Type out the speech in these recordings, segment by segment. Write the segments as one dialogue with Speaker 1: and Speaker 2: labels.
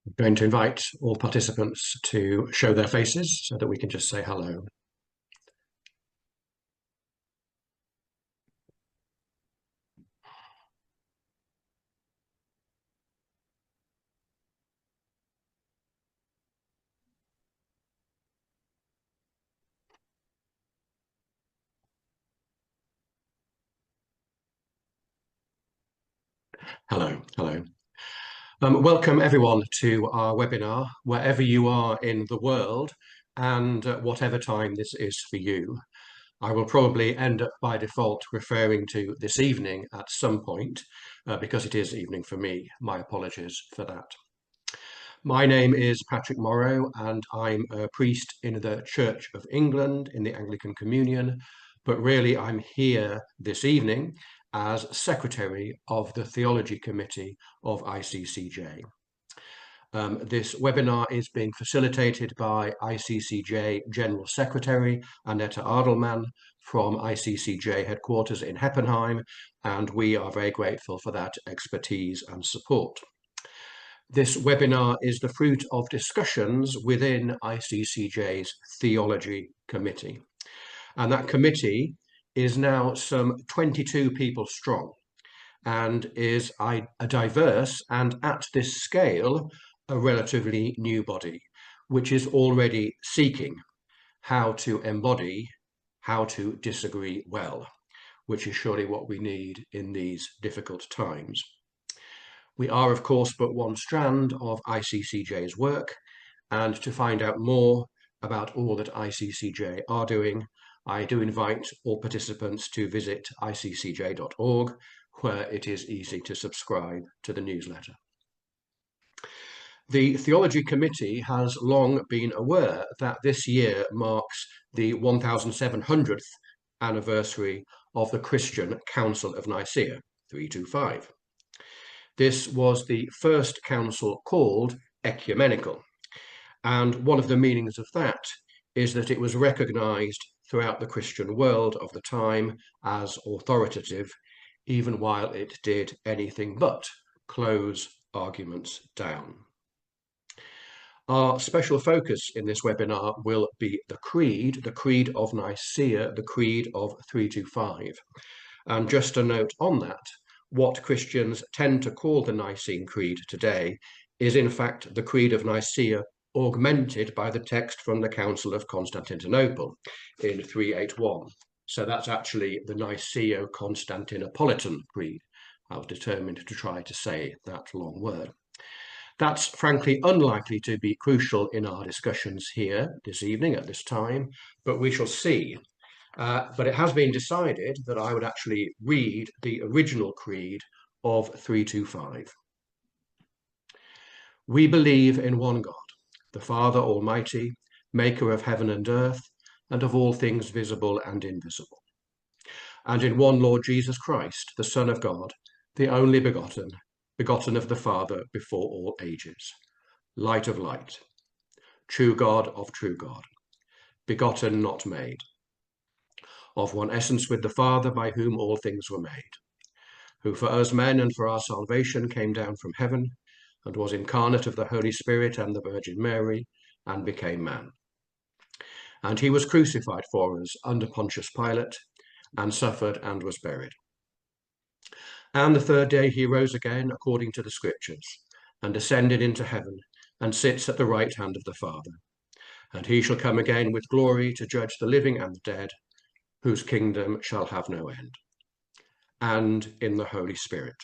Speaker 1: I'm going to invite all participants to show their faces so that we can just say hello. Hello, hello. Welcome everyone to our webinar, wherever you are in the world and at whatever time this is for you. I will probably end up by default referring to this evening at some point because it is evening for me. My apologies for that. My name is Patrick Morrow and I'm a priest in the Church of England in the Anglican Communion, but really I'm here this evening as Secretary of the Theology Committee of ICCJ. This webinar is being facilitated by ICCJ General Secretary Annette Adelman from ICCJ headquarters in Heppenheim, and we are very grateful for that expertise and support. This webinar is the fruit of discussions within ICCJ's Theology Committee, and that committee is now some 22 people strong and is a diverse and, at this scale, a relatively new body, which is already seeking how to embody, how to disagree well, which is surely what we need in these difficult times. We are, of course, but one strand of ICCJ's work, and to find out more about all that ICCJ are doing, I do invite all participants to visit iccj.org, where it is easy to subscribe to the newsletter. The Theology Committee has long been aware that this year marks the 1700th anniversary of the Christian Council of Nicaea, 325. This was the first council called ecumenical, and one of the meanings of that is that it was recognized throughout the Christian world of the time as authoritative, even while it did anything but close arguments down. Our special focus in this webinar will be the Creed of Nicaea, the Creed of 325. And just a note on that, what Christians tend to call the Nicene Creed today is in fact the Creed of Nicaea augmented by the text from the Council of Constantinople in 381. So that's actually the Niceo-Constantinopolitan Creed. I was determined to try to say that long word. That's frankly unlikely to be crucial in our discussions here this evening at this time, but we shall see. But it has been decided that I would actually read the original creed of 325. We believe in one God, the Father Almighty, maker of heaven and earth, and of all things visible and invisible, and in one Lord Jesus Christ, the Son of God, the only begotten, begotten of the Father before all ages, light of light, true God of true God, begotten, not made, of one essence with the Father, by whom all things were made, who for us men and for our salvation came down from heaven, and was incarnate of the Holy Spirit and the Virgin Mary, and became man. And he was crucified for us under Pontius Pilate, and suffered and was buried. And the third day he rose again according to the Scriptures, and ascended into heaven, and sits at the right hand of the Father. And he shall come again with glory to judge the living and the dead, whose kingdom shall have no end. And in the Holy Spirit.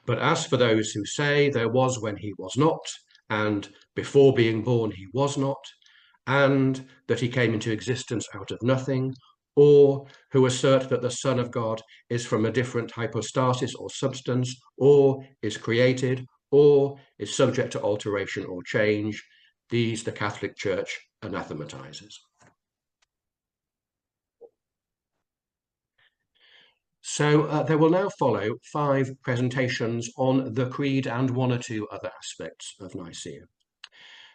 Speaker 1: But as for those who say there was when he was not, and before being born he was not, and that he came into existence out of nothing, or who assert that the Son of God is from a different hypostasis or substance, or is created, or is subject to alteration or change, these the Catholic Church anathematizes. So there will now follow 5 presentations on the Creed and 1 or 2 other aspects of Nicaea.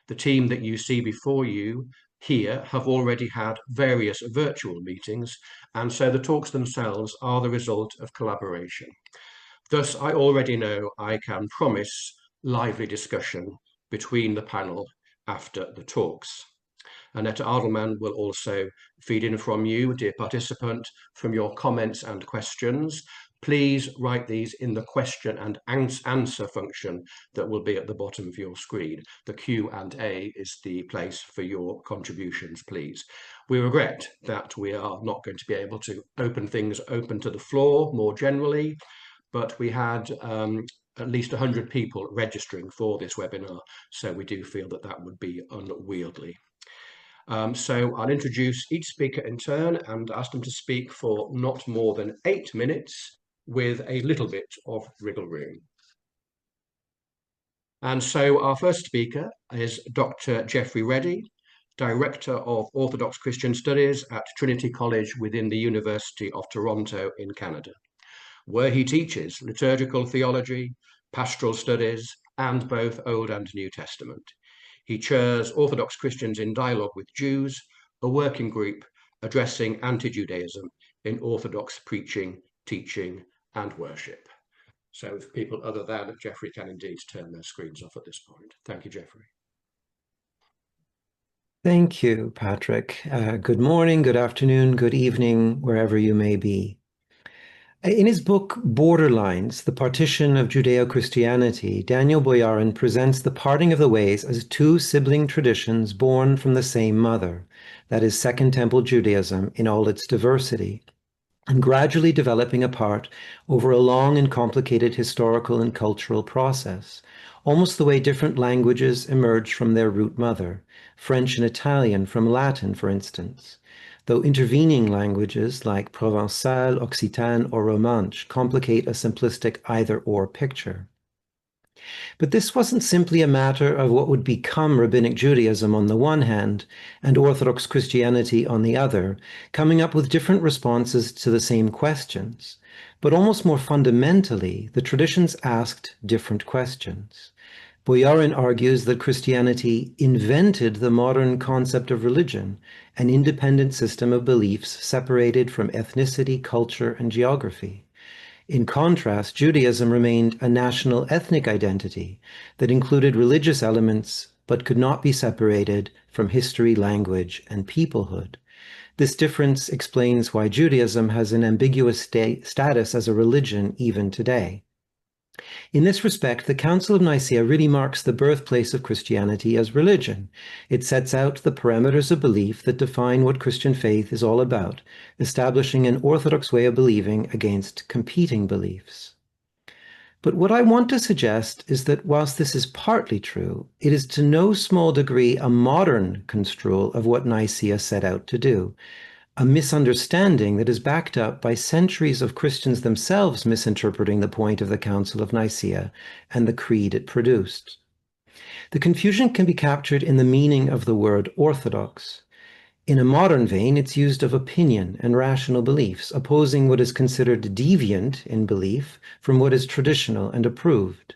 Speaker 1: The team that you see before you here have already had various virtual meetings, and so the talks themselves are the result of collaboration. Thus, I already know I can promise lively discussion between the panel after the talks. Annette Adelman will also feed in from you, dear participant, from your comments and questions. Please write these in the question and answer function that will be at the bottom of your screen. The Q&A is the place for your contributions, please. We regret that we are not going to be able to open things open to the floor more generally, but we had at least 100 people registering for this webinar, so we do feel that that would be unwieldy. So I'll introduce each speaker in turn and ask them to speak for not more than 8 minutes with a little bit of wriggle room. And so our first speaker is Dr. Geoffrey Reddy, Director of Orthodox Christian Studies at Trinity College within the University of Toronto in Canada, where he teaches liturgical theology, pastoral studies, and both Old and New Testament. He chairs Orthodox Christians in Dialogue with Jews, a working group addressing anti-Judaism in Orthodox preaching, teaching, and worship. So if people other than Geoffrey can indeed turn their screens off at this point. Thank you, Geoffrey.
Speaker 2: Thank you, Patrick. Good morning, good afternoon, good evening, wherever you may be. In his book, Borderlines, The Partition of Judeo-Christianity, Daniel Boyarin presents the parting of the ways as 2 sibling traditions born from the same mother, that is, Second Temple Judaism in all its diversity, and gradually developing apart over a long and complicated historical and cultural process, almost the way different languages emerge from their root mother, French and Italian from Latin, for instance, though intervening languages like Provençal, Occitan, or Romanche complicate a simplistic either-or picture. But this wasn't simply a matter of what would become Rabbinic Judaism on the one hand and Orthodox Christianity on the other, coming up with different responses to the same questions. But almost more fundamentally, the traditions asked different questions. Boyarin argues that Christianity invented the modern concept of religion, an independent system of beliefs separated from ethnicity, culture, and geography. In contrast, Judaism remained a national ethnic identity that included religious elements but could not be separated from history, language, and peoplehood. This difference explains why Judaism has an ambiguous status as a religion even today. In this respect, the Council of Nicaea really marks the birthplace of Christianity as religion. It sets out the parameters of belief that define what Christian faith is all about, establishing an orthodox way of believing against competing beliefs. But what I want to suggest is that whilst this is partly true, it is to no small degree a modern construal of what Nicaea set out to do, a misunderstanding that is backed up by centuries of Christians themselves misinterpreting the point of the Council of Nicaea and the creed it produced. The confusion can be captured in the meaning of the word orthodox. In a modern vein, it's used of opinion and rational beliefs, opposing what is considered deviant in belief from what is traditional and approved.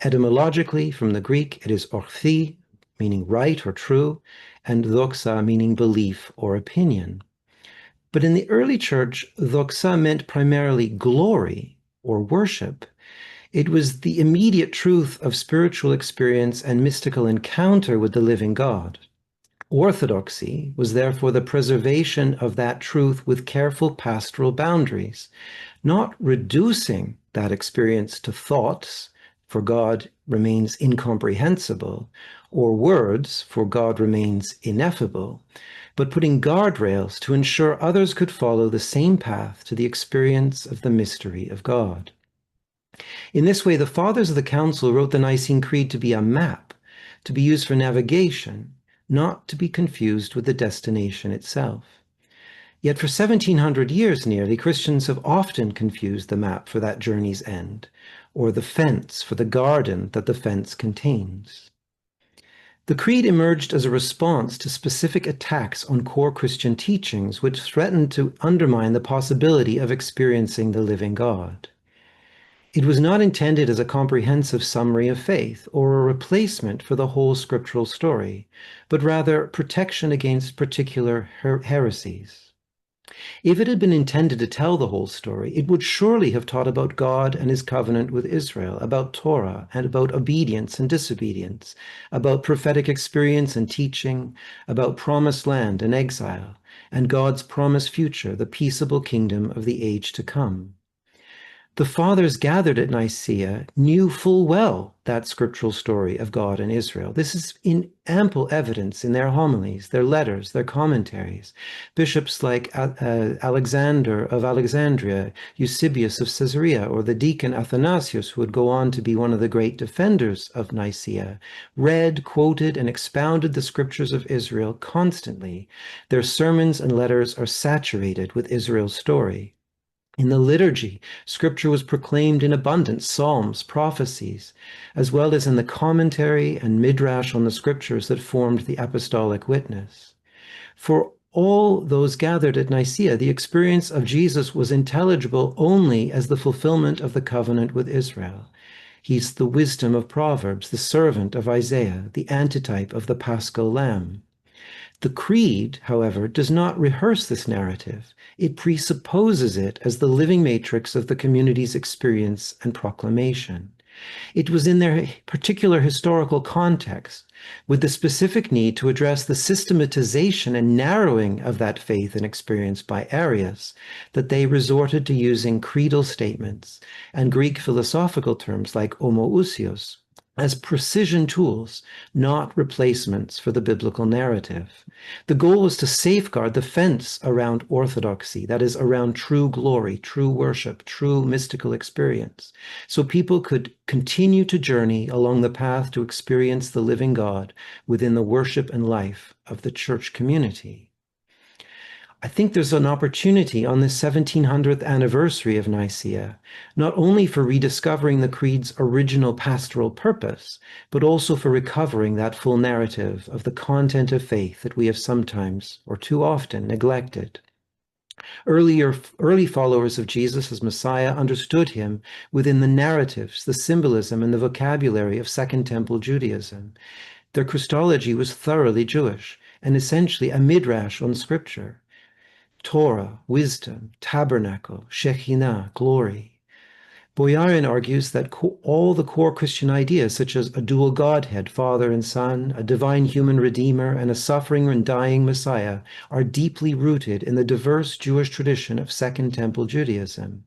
Speaker 2: Etymologically, from the Greek, it is orthi, meaning right or true, and doxa, meaning belief or opinion. But in the early church, doxa meant primarily glory or worship. It was the immediate truth of spiritual experience and mystical encounter with the living God. Orthodoxy was therefore the preservation of that truth with careful pastoral boundaries, not reducing that experience to thoughts, for God remains incomprehensible, or words, for God remains ineffable, but putting guardrails to ensure others could follow the same path to the experience of the mystery of God. In this way, the fathers of the Council wrote the Nicene Creed to be a map, to be used for navigation, not to be confused with the destination itself. Yet for 1700 years nearly, Christians have often confused the map for that journey's end, or the fence for the garden that the fence contains. The Creed emerged as a response to specific attacks on core Christian teachings which threatened to undermine the possibility of experiencing the living God. It was not intended as a comprehensive summary of faith or a replacement for the whole scriptural story, but rather protection against particular heresies. If it had been intended to tell the whole story, it would surely have taught about God and his covenant with Israel, about Torah and about obedience and disobedience, about prophetic experience and teaching, about promised land and exile, and God's promised future, the peaceable kingdom of the age to come. The fathers gathered at Nicaea knew full well that scriptural story of God and Israel. This is in ample evidence in their homilies, their letters, their commentaries. Bishops like Alexander of Alexandria, Eusebius of Caesarea, or the deacon Athanasius, who would go on to be one of the great defenders of Nicaea, read, quoted, and expounded the scriptures of Israel constantly. Their sermons and letters are saturated with Israel's story. In the liturgy, scripture was proclaimed in abundance, psalms, prophecies, as well as in the commentary and midrash on the scriptures that formed the apostolic witness. For all those gathered at Nicaea, the experience of Jesus was intelligible only as the fulfillment of the covenant with Israel. He's the wisdom of Proverbs, the servant of Isaiah, the antitype of the Paschal Lamb. The Creed, however, does not rehearse this narrative. It presupposes it as the living matrix of the community's experience and proclamation. It was in their particular historical context, with the specific need to address the systematization and narrowing of that faith and experience by Arius, that they resorted to using creedal statements and Greek philosophical terms like homoousios as precision tools, not replacements for the biblical narrative. The goal was to safeguard the fence around orthodoxy, that is, around true glory, true worship, true mystical experience, so people could continue to journey along the path to experience the living God within the worship and life of the church community. I think there's an opportunity on this 1700th anniversary of Nicaea, not only for rediscovering the Creed's original pastoral purpose, but also for recovering that full narrative of the content of faith that we have sometimes, or too often, neglected. Early followers of Jesus as Messiah understood him within the narratives, the symbolism, and the vocabulary of Second Temple Judaism. Their Christology was thoroughly Jewish and essentially a midrash on Scripture. Torah, wisdom, tabernacle, Shekhinah, glory. Boyarin argues that all the core Christian ideas, such as a dual Godhead, Father and Son, a divine human Redeemer, and a suffering and dying Messiah, are deeply rooted in the diverse Jewish tradition of Second Temple Judaism.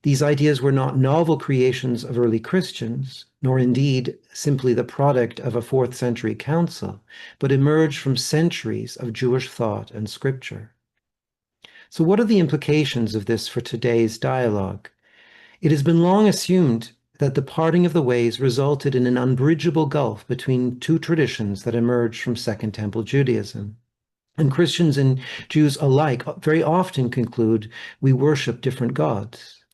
Speaker 2: These ideas were not novel creations of early Christians, nor indeed simply the product of a 4th century council, but emerged from centuries of Jewish thought and scripture. So what are the implications of this for today's dialogue? It has been long assumed that the parting of the ways resulted in an unbridgeable gulf between two traditions that emerged from Second Temple Judaism. And Christians and Jews alike very often conclude we worship different gods.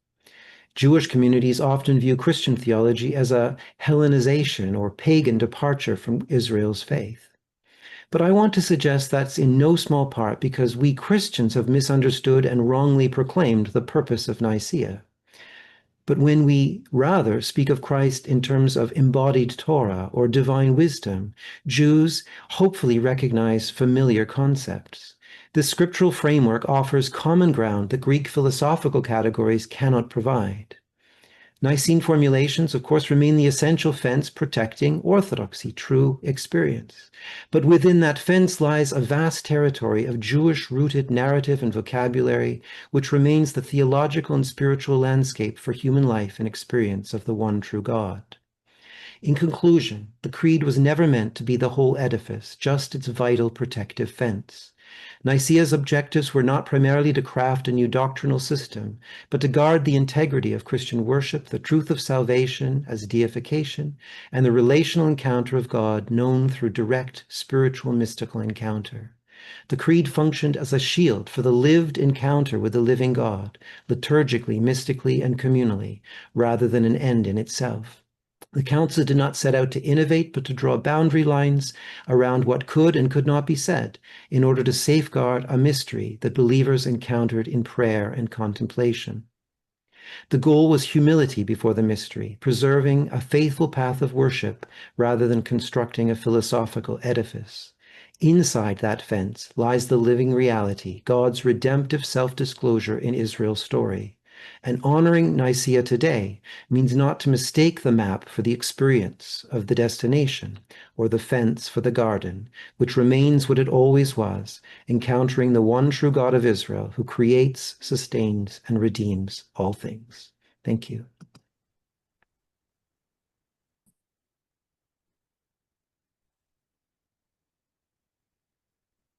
Speaker 2: Jewish communities often view Christian theology as a Hellenization or pagan departure from Israel's faith. But I want to suggest that's in no small part because we Christians have misunderstood and wrongly proclaimed the purpose of Nicaea. But when we rather speak of Christ in terms of embodied Torah or divine wisdom, Jews hopefully recognize familiar concepts. This scriptural framework offers common ground that Greek philosophical categories cannot provide. Nicene formulations, of course, remain the essential fence protecting orthodoxy, true experience. But within that fence lies a vast territory of Jewish-rooted narrative and vocabulary, which remains the theological and spiritual landscape for human life and experience of the one true God. In conclusion, the Creed was never meant to be the whole edifice, just its vital protective fence. Nicaea's objectives were not primarily to craft a new doctrinal system, but to guard the integrity of Christian worship, the truth of salvation as deification, and the relational encounter of God known through direct spiritual mystical encounter. The Creed functioned as a shield for the lived encounter with the living God, liturgically, mystically, and communally, rather than an end in itself. The Council did not set out to innovate, but to draw boundary lines around what could and could not be said in order to safeguard a mystery that believers encountered in prayer and contemplation. The goal was humility before the mystery, preserving a faithful path of worship rather than constructing a philosophical edifice. Inside that fence lies the living reality, God's redemptive self-disclosure in Israel's story. And honoring Nicaea today means not to mistake the map for the experience of the destination or the fence for the garden, which remains what it always was, encountering the one true God of Israel who creates, sustains, and redeems all things. Thank you.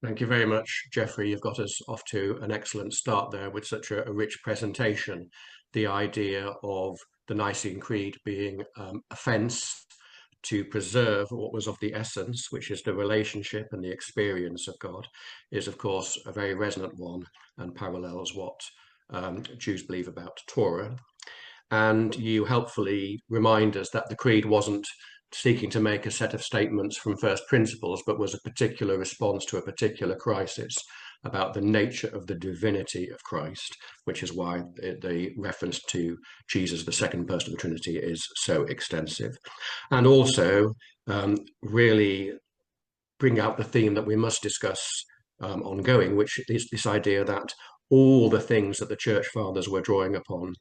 Speaker 1: Thank you very much, Geoffrey. You've got us off to an excellent start there with such a rich presentation. The idea of the Nicene Creed being a fence to preserve what was of the essence, which is the relationship and the experience of God, is of course a very resonant one and parallels what Jews believe about Torah. And you helpfully remind us that the Creed wasn't seeking to make a set of statements from first principles, but was a particular response to a particular crisis about the nature of the divinity of Christ, which is why the reference to Jesus, the second person of the Trinity, is so extensive. And also really bring out the theme that we must discuss ongoing, which is this idea that all the things that the Church Fathers were drawing upon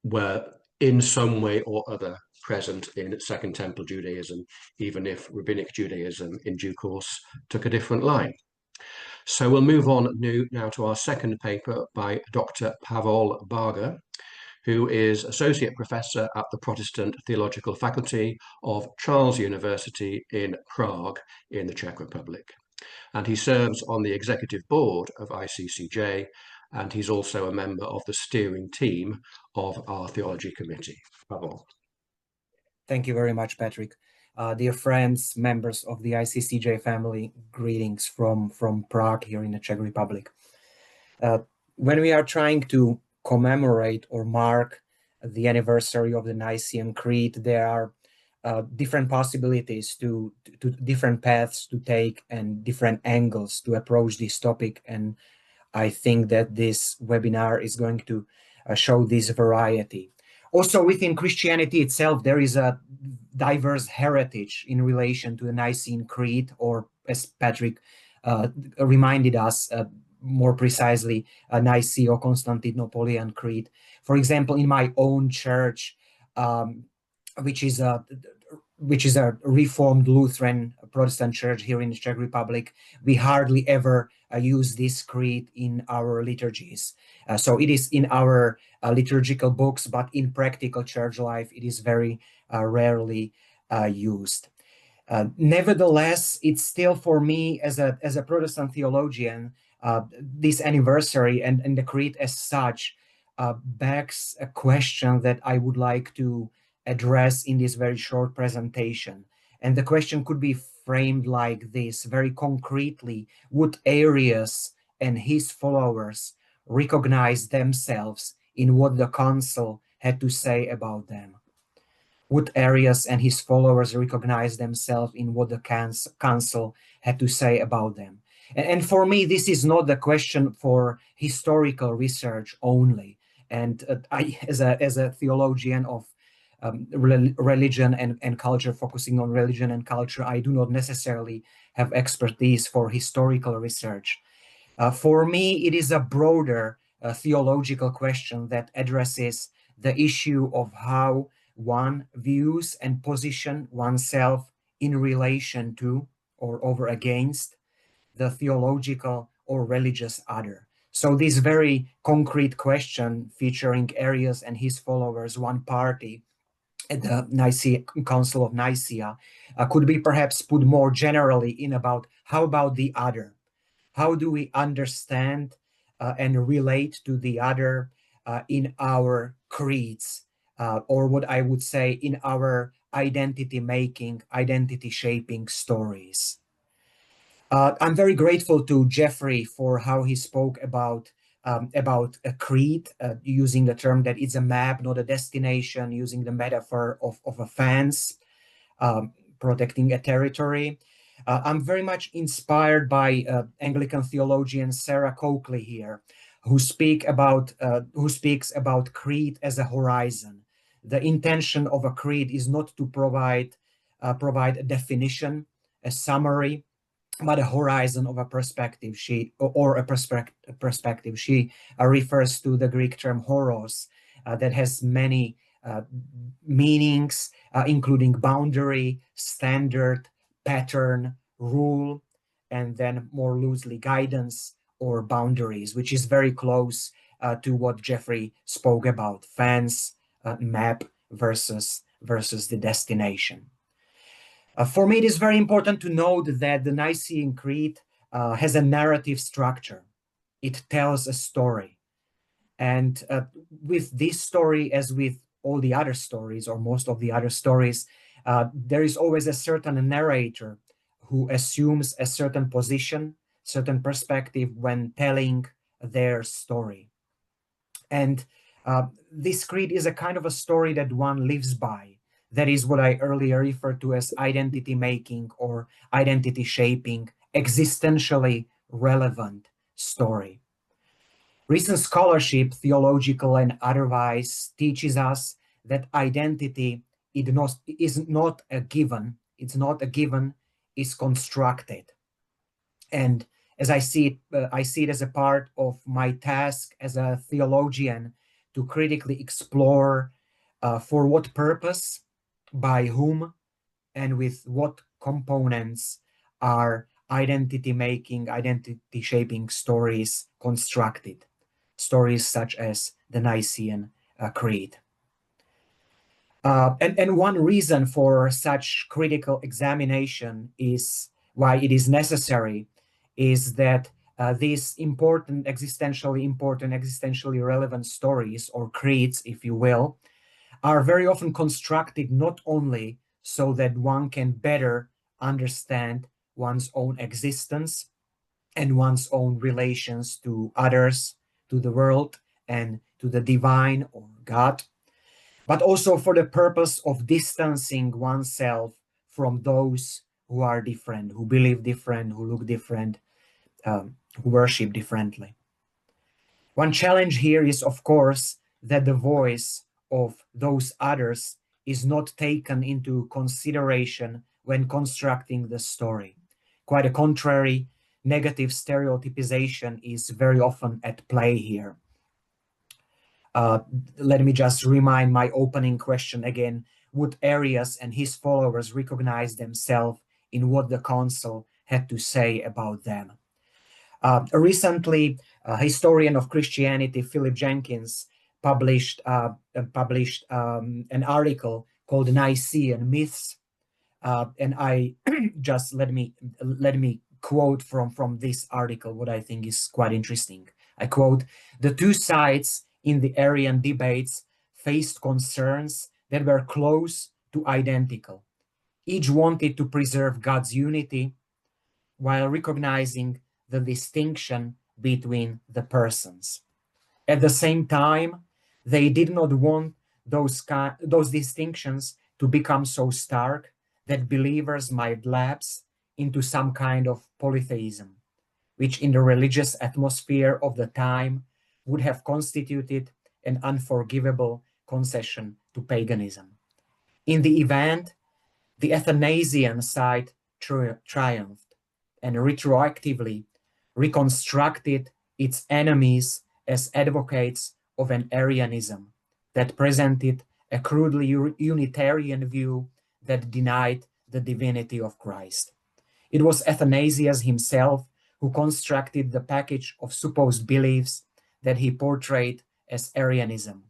Speaker 1: were in some way or other present in Second Temple Judaism, even if Rabbinic Judaism in due course took a different line. So we'll move on now to our second paper by Dr. Pavol Barga, who is Associate Professor at the Protestant Theological Faculty of Charles University in Prague in the Czech Republic. And he serves on the executive board of ICCJ, and he's also a member of the steering team of our theology committee. Pavol.
Speaker 3: Thank you very much, Patrick. Dear friends, members of the ICCJ family, greetings from Prague here in the Czech Republic. When we are trying to commemorate or mark the anniversary of the Nicene Creed, there are different possibilities to different paths to take and different angles to approach this topic. And I think that this webinar is going to show this variety. Also, within Christianity itself, there is a diverse heritage in relation to the Nicene Creed, or as Patrick reminded us, more precisely, a Niceo-Constantinopolitan Creed. For example, in my own church, which is a Reformed Lutheran Protestant church here in the Czech Republic, we hardly ever use this creed in our liturgies. So it is in our liturgical books, but in practical church life, it is very rarely used. Nevertheless, it's still for me as a Protestant theologian, this anniversary and the creed as such begs a question that I would like to address in this very short presentation. And the question could be framed like this, very concretely: would Arius and his followers recognize themselves in what the Council had to say about them? Would Arius and his followers recognize themselves in what the Council had to say about them? And for me, this is not the question for historical research only. And I, as a theologian of religion and culture, focusing on religion and culture, I do not necessarily have expertise for historical research. For me, it is a broader theological question that addresses the issue of how one views and position oneself in relation to or over against the theological or religious other. So this very concrete question featuring Arius and his followers, one party at the Council of Nicaea, could be perhaps put more generally in about how about the other? How do we understand and relate to the other in our creeds, or what I would say in our identity-making, identity-shaping stories? I'm very grateful to Jeffrey for how he spoke about a creed, using the term that it's a map, not a destination, using the metaphor of a fence protecting a territory. I'm very much inspired by Anglican theologian Sarah Coakley here, who speaks about creed as a horizon. The intention of a creed is not to provide a definition, a summary, but a horizon of a perspective. She refers to the Greek term horos, that has many meanings, including boundary, standard, pattern, rule, and then more loosely guidance or boundaries, which is very close to what Jeffrey spoke about, fence, map versus the destination. For me, it is very important to note that the Nicene Creed has a narrative structure. It tells a story. And with this story, as with all the other stories, or most of the other stories, there is always a certain narrator who assumes a certain position, certain perspective when telling their story. And this creed is a kind of a story that one lives by. That is what I earlier referred to as identity making or identity shaping, existentially relevant story. Recent scholarship, theological and otherwise, teaches us that identity is not a given. It's not a given, it's constructed. And as I see it as a part of my task as a theologian to critically explore for what purpose, by whom, and with what components are identity-making, identity-shaping stories constructed. Stories such as the Nicene Creed. And one reason for such critical examination is why it is necessary is that these existentially relevant stories, or creeds, if you will, are very often constructed not only so that one can better understand one's own existence and one's own relations to others, to the world, and to the divine or God, but also for the purpose of distancing oneself from those who are different, who believe different, who look different, who worship differently. One challenge here is, of course, that the voice of those others is not taken into consideration when constructing the story. Quite the contrary, negative stereotypization is very often at play here. Let me just remind my opening question again. Would Arius and his followers recognize themselves in what the Council had to say about them? Recently, a historian of Christianity, Philip Jenkins, published an article called Nicene Myths, and I just let me quote from this article what I think is quite interesting. I quote, "The two sides in the Arian debates faced concerns that were close to identical. Each wanted to preserve God's unity while recognizing the distinction between the persons. At the same time, they did not want those distinctions to become so stark that believers might lapse into some kind of polytheism, which in the religious atmosphere of the time would have constituted an unforgivable concession to paganism. In the event, the Athanasian side triumphed and retroactively reconstructed its enemies as advocates of an Arianism that presented a crudely Unitarian view that denied the divinity of Christ. It was Athanasius himself who constructed the package of supposed beliefs that he portrayed as Arianism,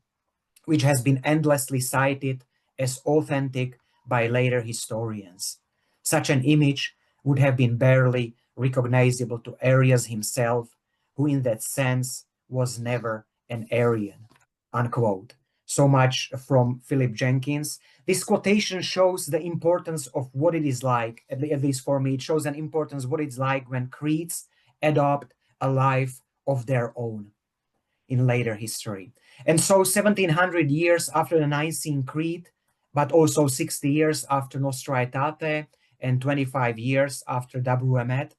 Speaker 3: which has been endlessly cited as authentic by later historians. Such an image would have been barely recognizable to Arius himself, who in that sense was never an Arian, unquote. So much from Philip Jenkins. This quotation shows the importance of what it is like, at least for me, it shows an importance of what it's like when creeds adopt a life of their own in later history. And so 1700 years after the Nicene Creed, but also 60 years after Nostra Aetate and 25 years after Dabru Emet,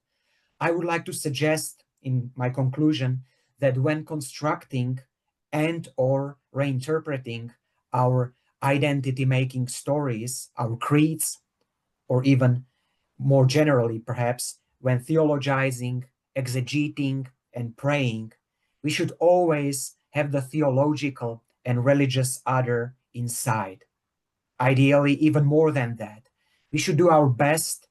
Speaker 3: I would like to suggest in my conclusion that when constructing and or reinterpreting our identity-making stories, our creeds, or even more generally, perhaps, when theologizing, exegeting, and praying, we should always have the theological and religious other inside. Ideally, even more than that, we should do our best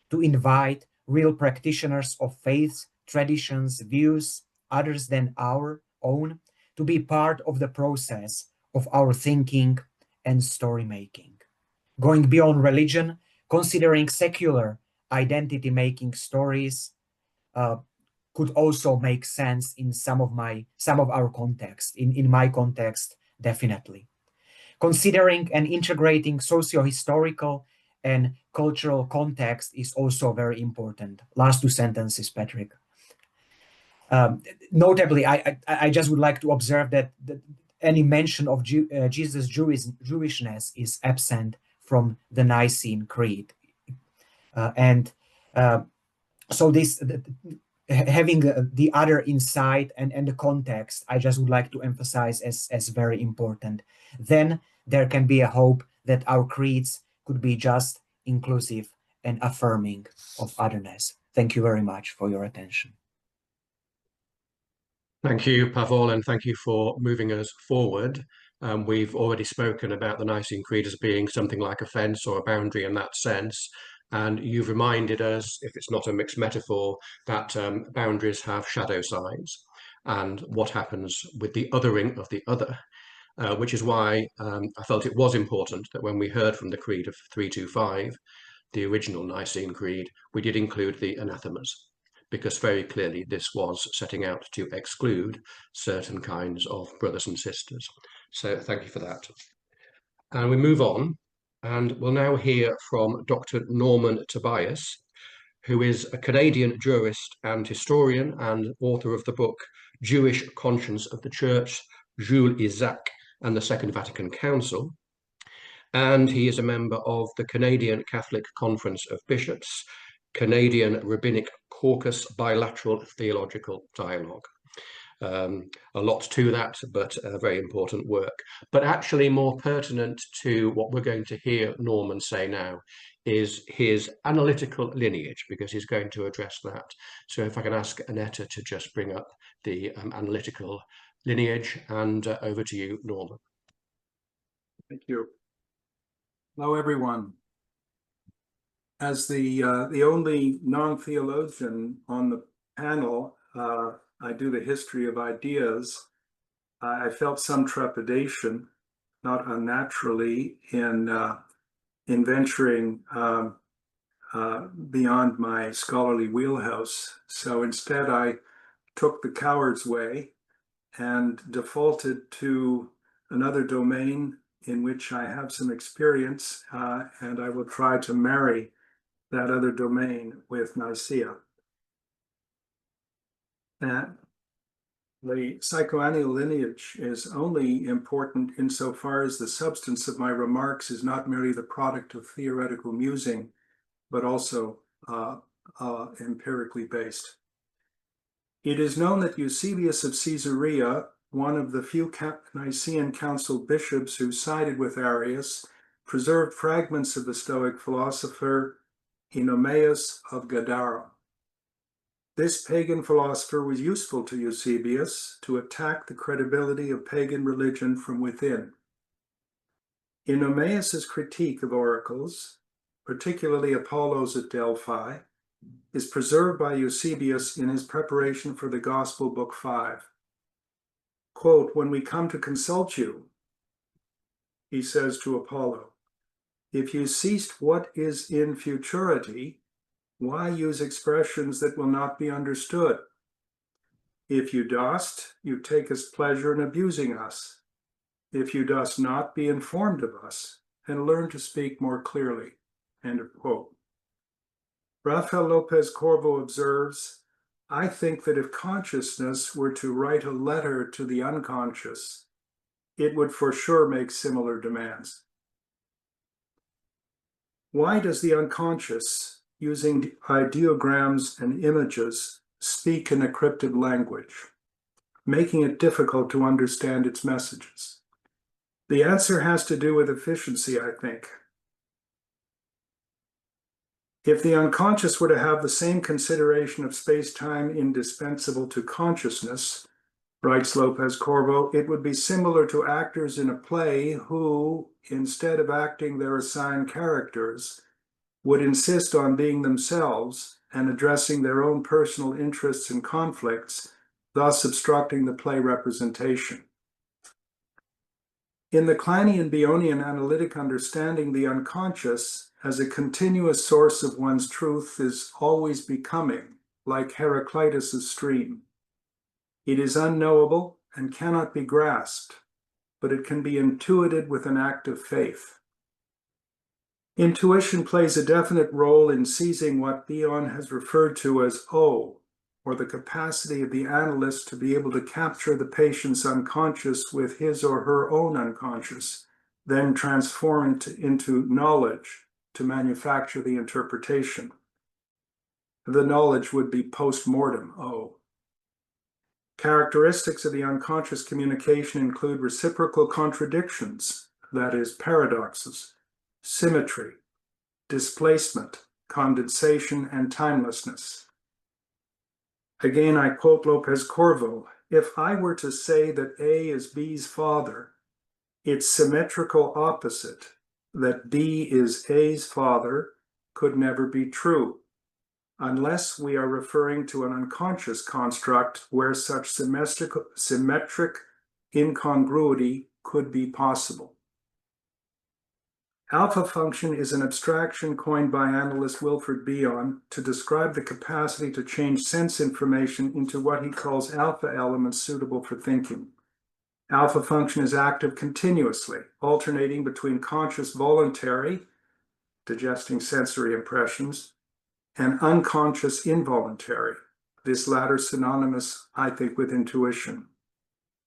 Speaker 3: to invite real practitioners of faiths, traditions, views, others than our own, to be part of the process of our thinking and story making. Going beyond religion, considering secular identity-making stories could also make sense in some of our context. In my context, definitely. Considering and integrating socio-historical and cultural context is also very important. Last two sentences, Patrick. Notably, I just would like to observe that any mention of Jesus' Jewishness is absent from the Nicene Creed. So this having the other insight and the context, I just would like to emphasize as very important. Then there can be a hope that our creeds could be just, inclusive, and affirming of otherness. Thank you very much for your attention.
Speaker 1: Thank you, Pavol, and thank you for moving us forward. We've already spoken about the Nicene Creed as being something like a fence or a boundary in that sense. And you've reminded us, if it's not a mixed metaphor, that boundaries have shadow sides and what happens with the othering of the other, which is why I felt it was important that when we heard from the Creed of 325, the original Nicene Creed, we did include the anathemas, because very clearly this was setting out to exclude certain kinds of brothers and sisters. So thank you for that. And we move on, and we'll now hear from Dr. Norman Tobias, who is a Canadian jurist and historian and author of the book Jewish Conscience of the Church, Jules Isaac and the Second Vatican Council. And he is a member of the Canadian Catholic Conference of Bishops, Canadian Rabbinic Caucus Bilateral Theological Dialogue. A lot to that, but very important work. But actually more pertinent to what we're going to hear Norman say now is his analytical lineage, because he's going to address that. So if I can ask Annetta to just bring up the analytical lineage, and over to you, Norman.
Speaker 4: Thank you. Hello, everyone. As the only non-theologian on the panel, I do the history of ideas. I felt some trepidation, not unnaturally, in venturing beyond my scholarly wheelhouse. So instead, I took the coward's way and defaulted to another domain in which I have some experience, and I will try to marry that other domain with Nicaea. And The psychoanalytic lineage is only important insofar as the substance of my remarks is not merely the product of theoretical musing, but also empirically based. It is known that Eusebius of Caesarea, one of the few Nicene Council bishops who sided with Arius, preserved fragments of the Stoic philosopher Eunomaus of Gadara. This pagan philosopher was useful to Eusebius to attack the credibility of pagan religion from within. Eunomaus's critique of oracles, particularly Apollo's at Delphi, is preserved by Eusebius in his preparation for the Gospel, Book 5. Quote, "When we come to consult you," he says to Apollo, "if you ceased what is in futurity, why use expressions that will not be understood? If you dost, you takest pleasure in abusing us. If you dost not, be informed of us, and learn to speak more clearly." End of quote. Rafael Lopez Corvo observes, "I think that if consciousness were to write a letter to the unconscious, it would for sure make similar demands." Why does the unconscious, using ideograms and images, speak in a cryptic language, making it difficult to understand its messages? The answer has to do with efficiency, I think. If the unconscious were to have the same consideration of space-time indispensable to consciousness, writes Lopez Corvo, it would be similar to actors in a play who, instead of acting their assigned characters, would insist on being themselves and addressing their own personal interests and conflicts, thus obstructing the play representation. In the Kleinian Bionian analytic understanding, the unconscious, as a continuous source of one's truth, is always becoming, like Heraclitus's stream. It is unknowable and cannot be grasped, but it can be intuited with an act of faith. Intuition plays a definite role in seizing what Bion has referred to as O, or the capacity of the analyst to be able to capture the patient's unconscious with his or her own unconscious, then transform it into knowledge to manufacture the interpretation. The knowledge would be post-mortem O. Characteristics of the unconscious communication include reciprocal contradictions, that is, paradoxes, symmetry, displacement, condensation, and timelessness. Again, I quote Lopez Corvo, "If I were to say that A is B's father, its symmetrical opposite, that B is A's father, could never be true, unless we are referring to an unconscious construct where such symmetric incongruity could be possible." Alpha function is an abstraction coined by analyst Wilfred Bion to describe the capacity to change sense information into what he calls alpha elements suitable for thinking. Alpha function is active continuously, alternating between conscious voluntary, digesting sensory impressions, and unconscious involuntary, this latter synonymous, I think, with intuition.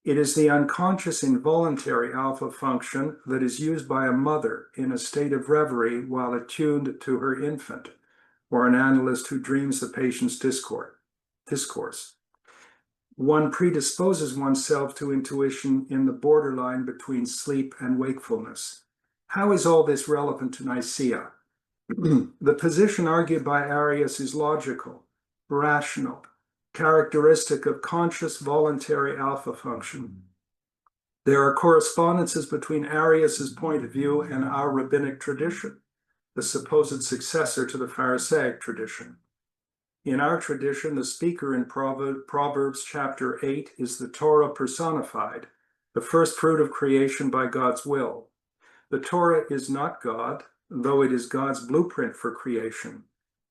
Speaker 4: It is the unconscious involuntary alpha function that is used by a mother in a state of reverie while attuned to her infant, or an analyst who dreams the patient's discourse. One predisposes oneself to intuition in the borderline between sleep and wakefulness. How is all this relevant to Nicaea? The position argued by Arius is logical, rational, characteristic of conscious voluntary alpha function. There are correspondences between Arius's point of view and our rabbinic tradition, the supposed successor to the Pharisaic tradition. In our tradition, the speaker in Proverbs chapter 8 is the Torah personified, the first fruit of creation by God's will. The Torah is not God, though it is God's blueprint for creation.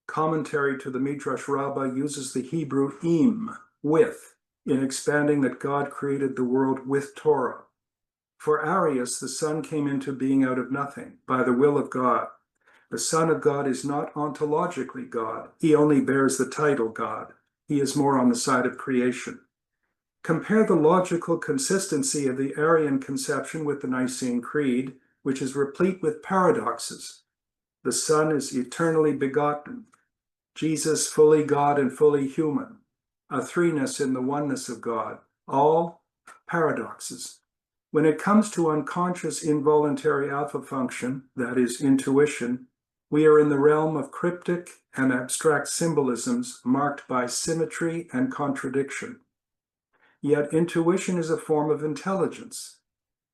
Speaker 4: Commentary to the Midrash Rabbah uses the Hebrew im, with, in expanding that God created the world with Torah. For Arius, the Son came into being out of nothing, by the will of God. The Son of God is not ontologically God. He only bears the title God. He is more on the side of creation. Compare the logical consistency of the Arian conception with the Nicene Creed, which is replete with paradoxes. The Son is eternally begotten. Jesus fully God and fully human. A threeness in the oneness of God. All paradoxes. When it comes to unconscious involuntary alpha function, that is intuition, we are in the realm of cryptic and abstract symbolisms marked by symmetry and contradiction. Yet intuition is a form of intelligence.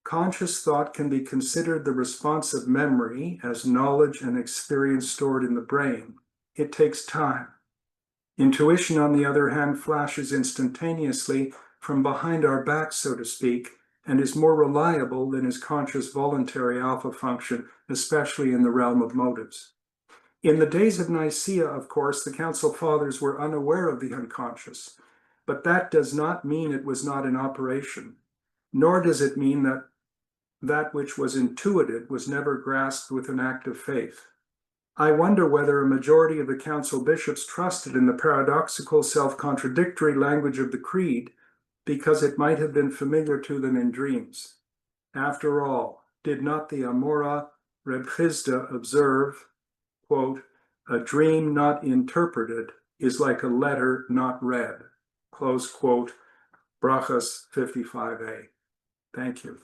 Speaker 4: Conscious thought can be considered the response of memory as knowledge and experience stored in the brain. It takes time. Intuition, on the other hand, flashes instantaneously from behind our backs, so to speak, and is more reliable than is conscious voluntary alpha function, especially in the realm of motives. In the days of Nicaea, of course, the Council Fathers were unaware of the unconscious, but that does not mean it was not in operation, nor does it mean that that which was intuited was never grasped with an act of faith. I wonder whether a majority of the council bishops trusted in the paradoxical, self-contradictory language of the creed because it might have been familiar to them in dreams. After all, did not the Amora Reb Chizda observe, quote, "A dream not interpreted is like a letter not read," close quote, Brachas 55a. Thank you.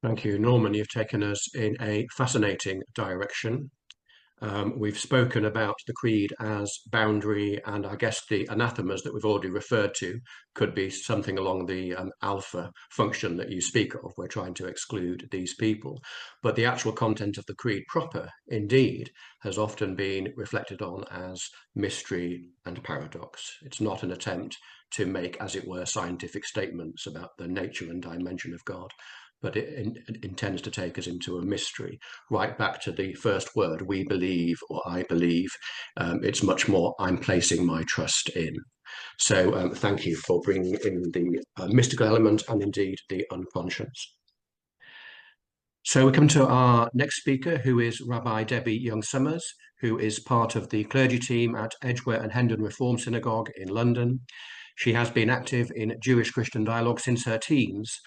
Speaker 1: Thank you, Norman. You've taken us in a fascinating direction. We've spoken about the creed as boundary, and I guess the anathemas that we've already referred to could be something along the alpha function that you speak of. We're trying to exclude these people. But the actual content of the creed proper, indeed, has often been reflected on as mystery and paradox. It's not an attempt to make, as it were, scientific statements about the nature and dimension of God, but it intends to take us into a mystery, right back to the first word, we believe or I believe. It's much more, I'm placing my trust in. So thank you for bringing in the mystical element and indeed the unconscious. So we come to our next speaker, who is Rabbi Debbie Young-Summers, who is part of the clergy team at Edgware and Hendon Reform Synagogue in London. She has been active in Jewish-Christian dialogue since her teens,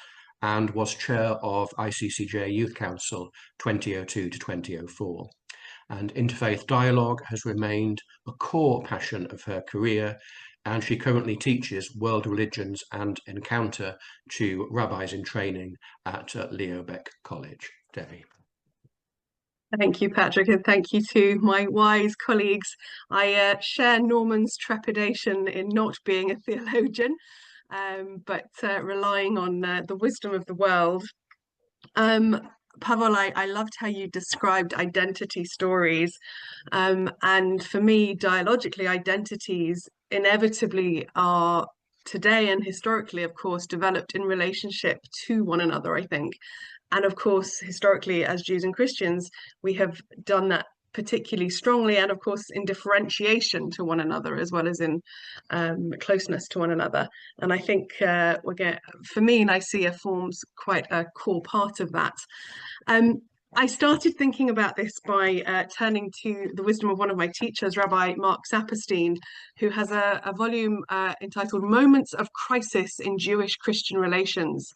Speaker 1: and was chair of ICCJ Youth Council 2002 to 2004. And interfaith dialogue has remained a core passion of her career, and she currently teaches world religions and encounter to rabbis in training at Leo Beck College. Debbie.
Speaker 5: Thank you, Patrick, and thank you to my wise colleagues. I share Norman's trepidation in not being a theologian, but relying on the wisdom of the world. Pavel, I loved how you described identity stories. And for me, dialogically, identities inevitably are today and historically, of course, developed in relationship to one another, I think. And of course, historically, as Jews and Christians, we have done that particularly strongly, and of course in differentiation to one another, as well as in closeness to one another. And I think for me, Nicaea forms quite a core part of that. I started thinking about this by turning to the wisdom of one of my teachers, Rabbi Mark Saperstein, who has a volume entitled Moments of Crisis in Jewish-Christian Relations.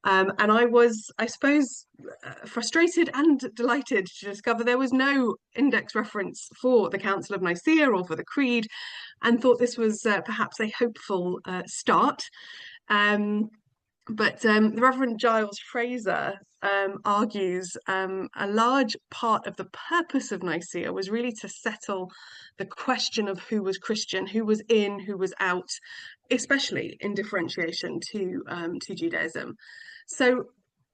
Speaker 5: And I was, I suppose, frustrated and delighted to discover there was no index reference for the Council of Nicaea or for the Creed, and thought this was perhaps a hopeful start. But the Reverend Giles Fraser argues a large part of the purpose of Nicaea was really to settle the question of who was Christian, who was in, who was out, especially in differentiation to Judaism. So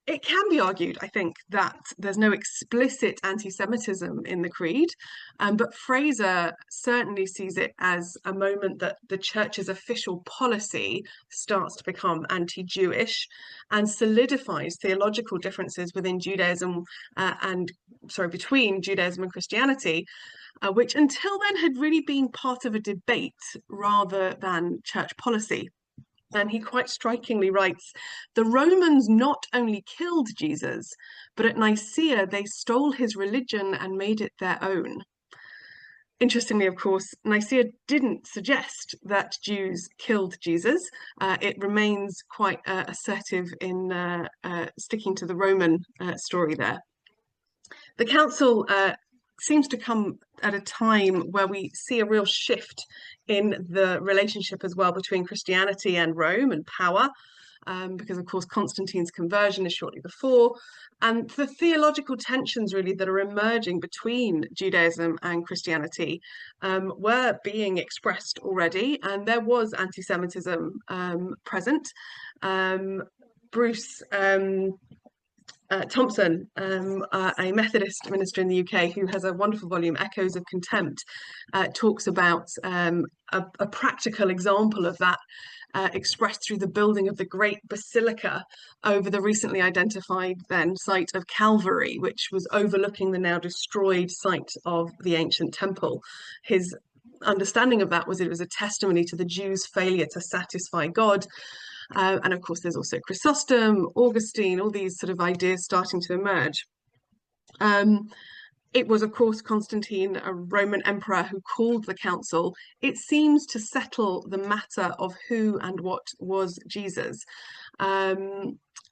Speaker 5: it can be argued, I think, that there's no explicit anti-Semitism in the Creed, but Fraser certainly sees it as a moment that the Church's official policy starts to become anti-Jewish and solidifies theological differences within Judaism between Judaism and Christianity, which until then had really been part of a debate rather than church policy. And he quite strikingly writes, "The Romans not only killed Jesus, but at Nicaea they stole his religion and made it their own." Interestingly, of course, Nicaea didn't suggest that Jews killed Jesus. It remains quite assertive in sticking to the Roman story there. The council seems to come at a time where we see a real shift in the relationship as well between Christianity and Rome and power, because of course Constantine's conversion is shortly before, and the theological tensions really that are emerging between Judaism and Christianity were being expressed already, and there was anti-Semitism present. Bruce Thompson, a Methodist minister in the UK who has a wonderful volume, Echoes of Contempt, talks about a practical example of that expressed through the building of the great basilica over the recently identified then site of Calvary, which was overlooking the now destroyed site of the ancient temple. His understanding of that was it was a testimony to the Jews' failure to satisfy God. And of course, there's also Chrysostom, Augustine, all these sort of ideas starting to emerge. It was, of course, Constantine, a Roman emperor, who called the council, it seems, to settle the matter of who and what was Jesus.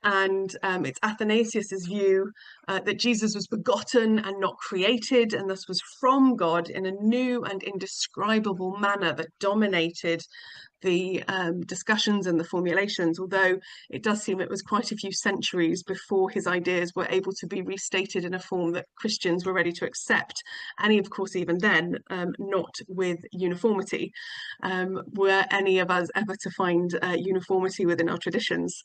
Speaker 5: It's Athanasius's view that Jesus was begotten and not created, and thus was from God in a new and indescribable manner that dominated the discussions and the formulations, although it does seem it was quite a few centuries before his ideas were able to be restated in a form that Christians were ready to accept. And of course, even then, not with uniformity. Were any of us ever to find uniformity within our traditions?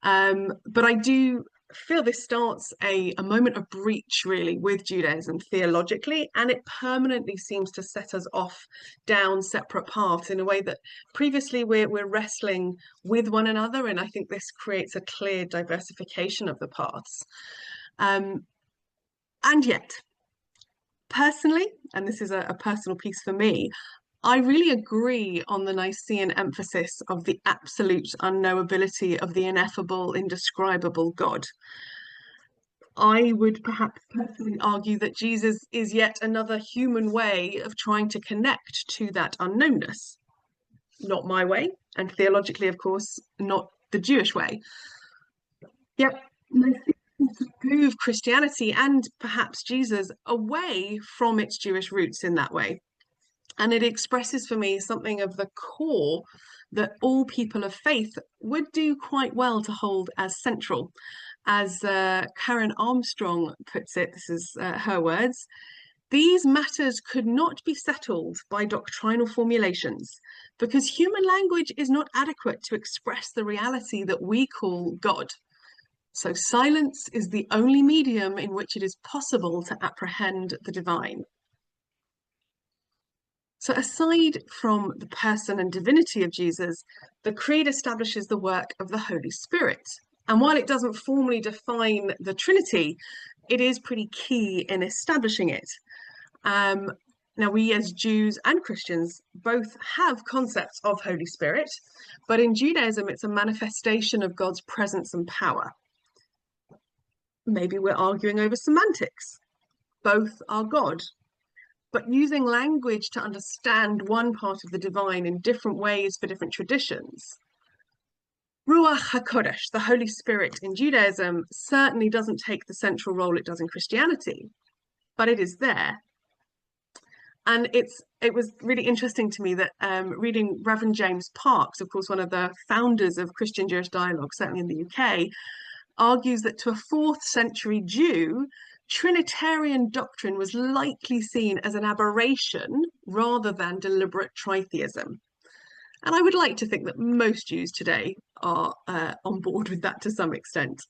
Speaker 5: But I do feel this starts a moment of breach really with Judaism theologically, and it permanently seems to set us off down separate paths in a way that previously we're wrestling with one another, and I think this creates a clear diversification of the paths. And yet, personally, and this is a personal piece for me, I really agree on the Nicene emphasis of the absolute unknowability of the ineffable, indescribable God. I would perhaps personally argue that Jesus is yet another human way of trying to connect to that unknownness. Not my way, and theologically, of course, not the Jewish way. Yet, to move Christianity and perhaps Jesus away from its Jewish roots in that way. And it expresses for me something of the core that all people of faith would do quite well to hold as central. As Karen Armstrong puts it, this is her words, "These matters could not be settled by doctrinal formulations, because human language is not adequate to express the reality that we call God. So silence is the only medium in which it is possible to apprehend the divine." So aside from the person and divinity of Jesus, the Creed establishes the work of the Holy Spirit. And while it doesn't formally define the Trinity, it is pretty key in establishing it. Now, we as Jews and Christians both have concepts of Holy Spirit, but in Judaism, it's a manifestation of God's presence and power. Maybe we're arguing over semantics. Both are God. But using language to understand one part of the divine in different ways for different traditions. Ruach HaKodesh, the Holy Spirit in Judaism, certainly doesn't take the central role it does in Christianity, but it is there. And it was really interesting to me that reading Reverend James Parks, of course, one of the founders of Christian Jewish dialogue, certainly in the UK, argues that to a 4th century Jew, Trinitarian doctrine was likely seen as an aberration rather than deliberate tritheism. And I would like to think that most Jews today are on board with that to some extent.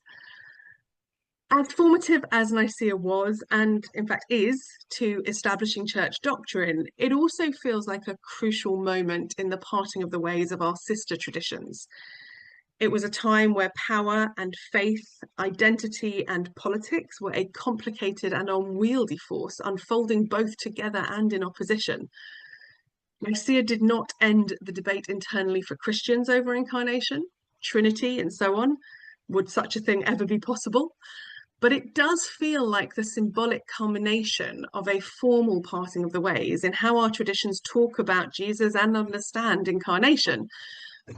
Speaker 5: As formative as Nicaea was, and in fact is, to establishing church doctrine, it also feels like a crucial moment in the parting of the ways of our sister traditions. It was a time where power and faith, identity and politics were a complicated and unwieldy force, unfolding both together and in opposition. Nicaea did not end the debate internally for Christians over incarnation, Trinity, and so on. Would such a thing ever be possible? But it does feel like the symbolic culmination of a formal parting of the ways in how our traditions talk about Jesus and understand incarnation.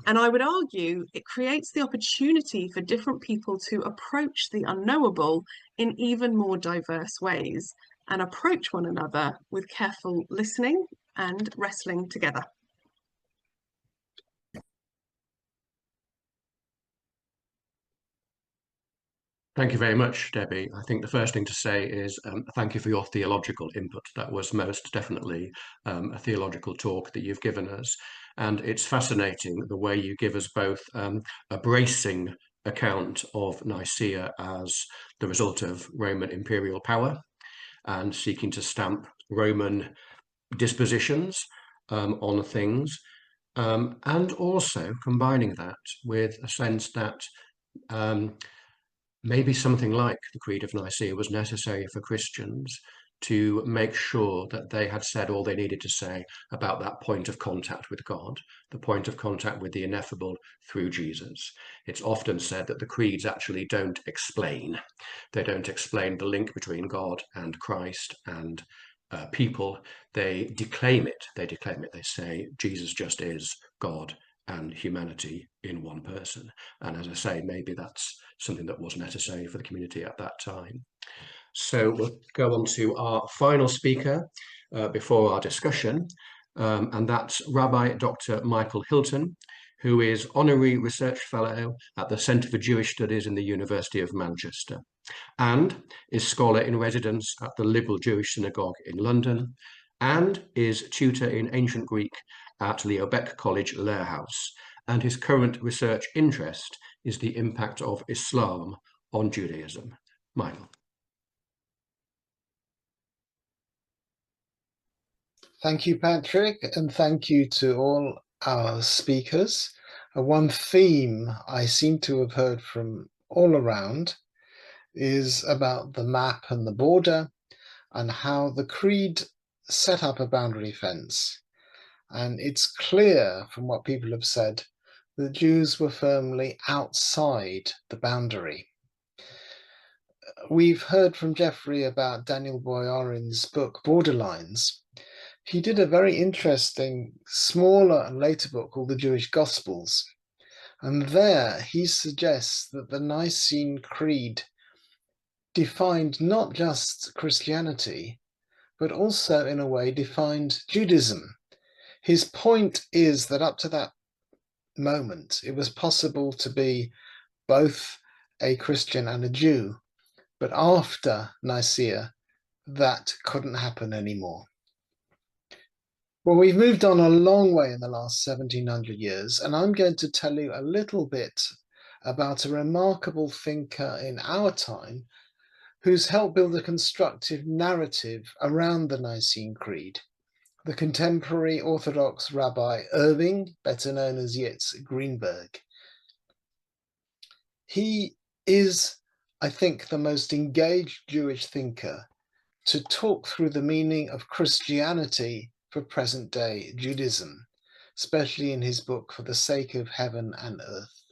Speaker 5: And I would argue it creates the opportunity for different people to approach the unknowable in even more diverse ways and approach one another with careful listening and wrestling together.
Speaker 1: Thank you very much, Debbie. I think the first thing to say is thank you for your theological input. That was most definitely a theological talk that you've given us. And it's fascinating the way you give us both a bracing account of Nicaea as the result of Roman imperial power and seeking to stamp Roman dispositions on things, and also combining that with a sense that maybe something like the Creed of Nicaea was necessary for Christians to make sure that they had said all they needed to say about that point of contact with God, the point of contact with the ineffable through Jesus. It's often said that the creeds actually don't explain. They don't explain the link between God and Christ and people. They declaim it. They declaim it. They say Jesus just is God and humanity in one person. And as I say, maybe that's something that was necessary for the community at that time. So we'll go on to our final speaker before our discussion, and that's Rabbi Dr. Michael Hilton, who is Honorary Research Fellow at the Centre for Jewish Studies in the University of Manchester, and is Scholar in Residence at the Liberal Jewish Synagogue in London, and is Tutor in Ancient Greek at Leo Beck College, Lair House, and his current research interest is the impact of Islam on Judaism. Michael.
Speaker 6: Thank you, Patrick, and thank you to all our speakers. One theme I seem to have heard from all around is about the map and the border and how the creed set up a boundary fence. And it's clear from what people have said that Jews were firmly outside the boundary. We've heard from Jeffrey about Daniel Boyarin's book, Borderlines. He did a very interesting, smaller and later book called The Jewish Gospels. And there he suggests that the Nicene Creed defined not just Christianity, but also in a way defined Judaism. His point is that up to that moment, it was possible to be both a Christian and a Jew. But after Nicaea, that couldn't happen anymore. Well, we've moved on a long way in the last 1700 years, and I'm going to tell you a little bit about a remarkable thinker in our time who's helped build a constructive narrative around the Nicene Creed, the contemporary Orthodox Rabbi Irving, better known as Yitzhak Greenberg. He is, I think, the most engaged Jewish thinker to talk through the meaning of Christianity for present-day Judaism, especially in his book For the Sake of Heaven and Earth.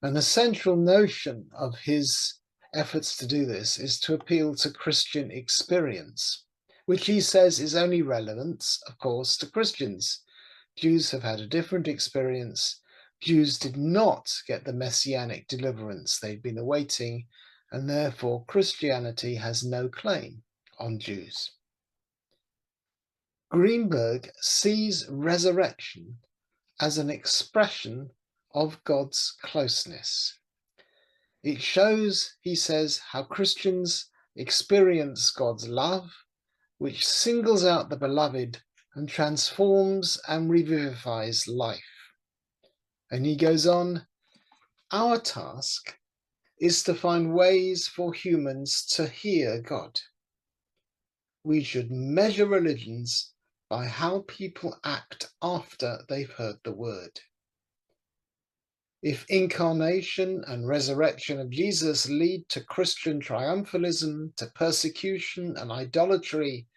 Speaker 6: An essential notion of his efforts to do this is to appeal to Christian experience, which he says is only relevant, of course, to Christians. Jews have had a different experience. Jews did not get the messianic deliverance they'd been awaiting, and therefore Christianity has no claim on Jews. Greenberg sees resurrection as an expression of God's closeness. It shows, he says, how Christians experience God's love, which singles out the beloved and transforms and revivifies life. And he goes on, our task is to find ways for humans to hear God. We should measure religions by how people act after they've heard the word. If incarnation and resurrection of Jesus lead to Christian triumphalism, to persecution and idolatry,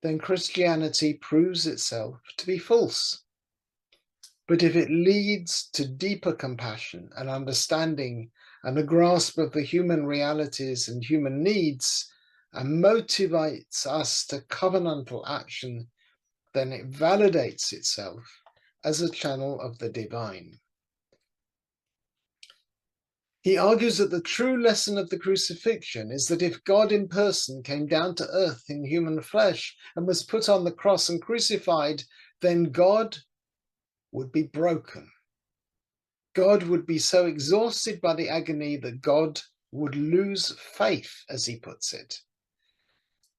Speaker 6: then Christianity proves itself to be false. But if it leads to deeper compassion and understanding and a grasp of the human realities and human needs, and motivates us to covenantal action, then it validates itself as a channel of the divine. He argues that the true lesson of the crucifixion is that if God in person came down to earth in human flesh and was put on the cross and crucified, then God would be broken. God would be so exhausted by the agony that God would lose faith, as he puts it.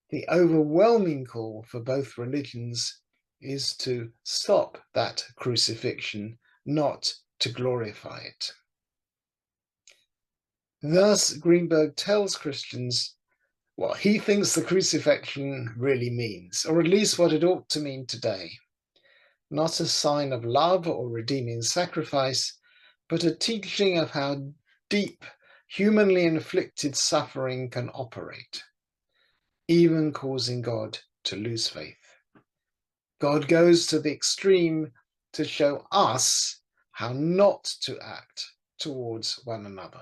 Speaker 6: The overwhelming call for both religions is to stop that crucifixion, not to glorify it. Thus, Greenberg tells Christians what he thinks the crucifixion really means, or at least what it ought to mean today. Not a sign of love or redeeming sacrifice, but a teaching of how deep humanly inflicted suffering can operate, even causing God to lose faith. God goes to the extreme to show us how not to act towards one another.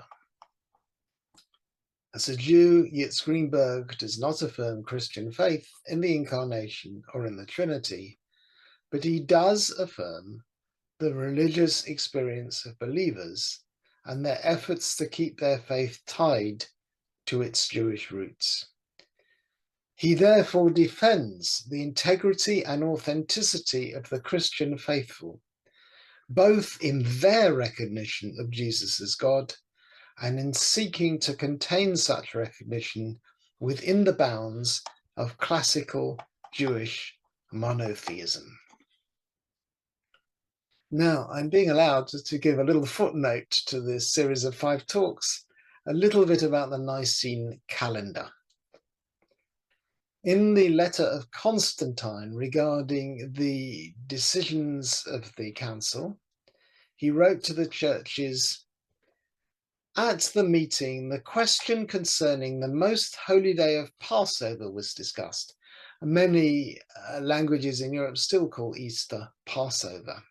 Speaker 6: As a Jew, Yitzhak Greenberg does not affirm Christian faith in the Incarnation or in the Trinity, but he does affirm the religious experience of believers and their efforts to keep their faith tied to its Jewish roots. He therefore defends the integrity and authenticity of the Christian faithful, both in their recognition of Jesus as God and in seeking to contain such recognition within the bounds of classical Jewish monotheism. Now, I'm being allowed to give a little footnote to this series of 5 talks, a little bit about the Nicene calendar. In the letter of Constantine regarding the decisions of the council, he wrote to the churches, "At the meeting, the question concerning the most holy day of Passover was discussed." Many languages in Europe still call Easter Passover.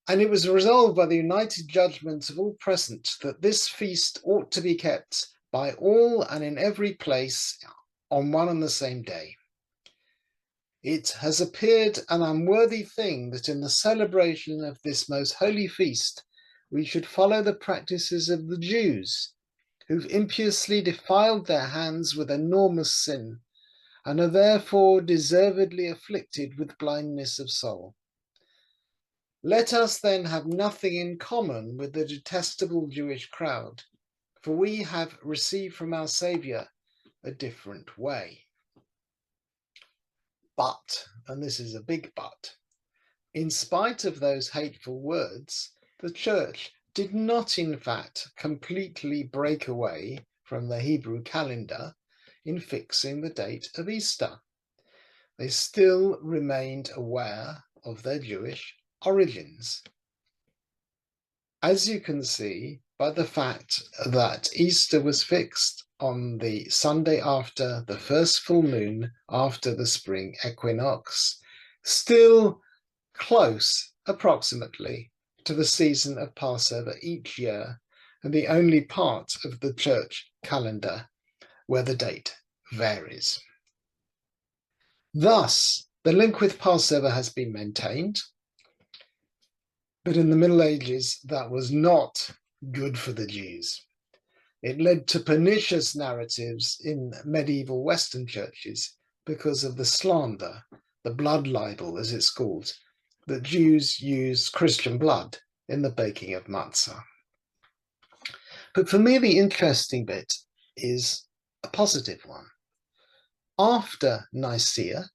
Speaker 6: "And it was resolved by the united judgment of all present that this feast ought to be kept by all and in every place on one and the same day. It has appeared an unworthy thing that in the celebration of this most holy feast we should follow the practices of the Jews, who've impiously defiled their hands with enormous sin, and are therefore deservedly afflicted with blindness of soul. Let us then have nothing in common with the detestable Jewish crowd, for we have received from our Saviour a different way." But, and this is a big but, in spite of those hateful words, the church did not in fact completely break away from the Hebrew calendar in fixing the date of Easter. They still remained aware of their Jewish origins. As you can see by the fact that Easter was fixed on the Sunday after the first full moon after the spring equinox, still close approximately to the season of Passover each year, and the only part of the church calendar where the date varies. Thus, the link with Passover has been maintained, but in the Middle Ages that was not good for the Jews. It led to pernicious narratives in medieval Western churches because of the slander, the blood libel as it's called, that Jews use Christian blood in the baking of matzah. But for me, the interesting bit is a positive one. After Nicaea,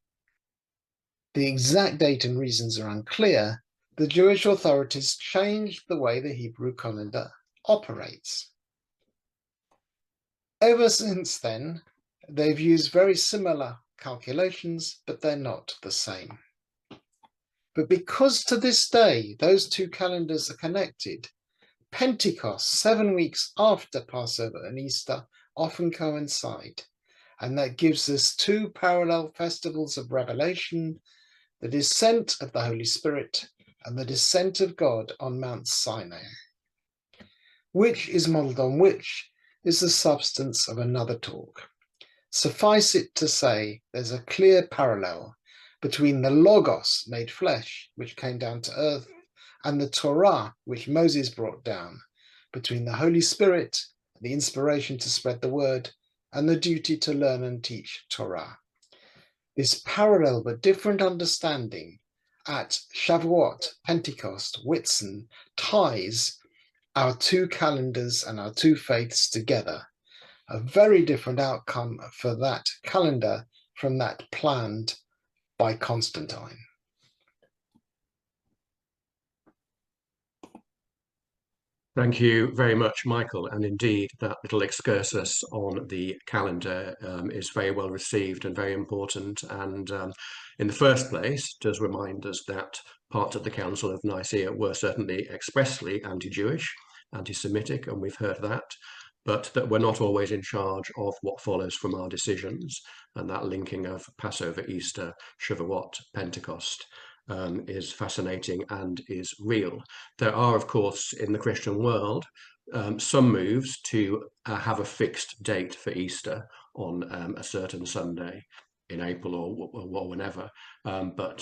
Speaker 6: the exact date and reasons are unclear, the Jewish authorities changed the way the Hebrew calendar operates. Ever since then, they've used very similar calculations, but they're not the same. But because to this day, those two calendars are connected, Pentecost, 7 weeks after Passover and Easter, often coincide, And that gives us two parallel festivals of Revelation, the descent of the Holy Spirit and the descent of God on Mount Sinai. Which is modelled on which is the substance of another talk. Suffice it to say, there's a clear parallel between the Logos made flesh, which came down to earth, and the Torah, which Moses brought down, between the Holy Spirit, the inspiration to spread the word, and the duty to learn and teach Torah. This parallel but different understanding at Shavuot, Pentecost, Whitsun ties our two calendars and our two faiths together. A very different outcome for that calendar from that planned by Constantine.
Speaker 1: Thank you very much, Michael. And indeed, that little excursus on the calendar is very well received and very important. And in the first place, does remind us that parts of the Council of Nicaea were certainly expressly anti-Jewish, anti-Semitic, and we've heard that, but that we're not always in charge of what follows from our decisions. And that linking of Passover, Easter, Shavuot, Pentecost is fascinating and is real. There are, of course, in the Christian world, some moves to have a fixed date for Easter on a certain Sunday in April or whenever, but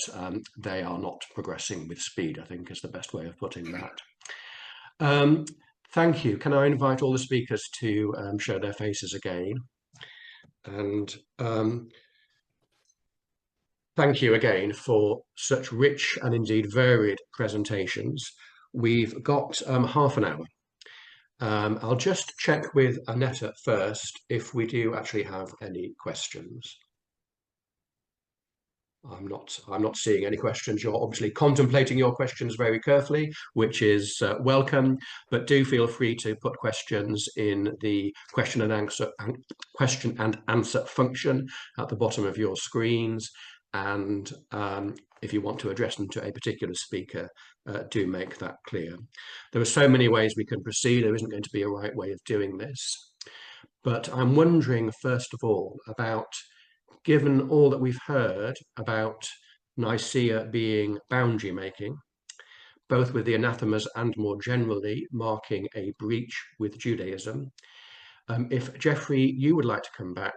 Speaker 1: they are not progressing with speed, I think is the best way of putting that. Thank you. Can I invite all the speakers to show their faces again? And thank you again for such rich and indeed varied presentations. We've got half an hour. I'll just check with Annetta first if we do actually have any questions. I'm not seeing any questions. You're obviously contemplating your questions very carefully, which is welcome, but do feel free to put questions in the question and answer function at the bottom of your screens. And if you want to address them to a particular speaker, do make that clear. There are so many ways we can proceed. There isn't going to be a right way of doing this. But I'm wondering, first of all, about, given all that we've heard about Nicaea being boundary making, both with the anathemas and more generally marking a breach with Judaism, if Geoffrey, you would like to come back,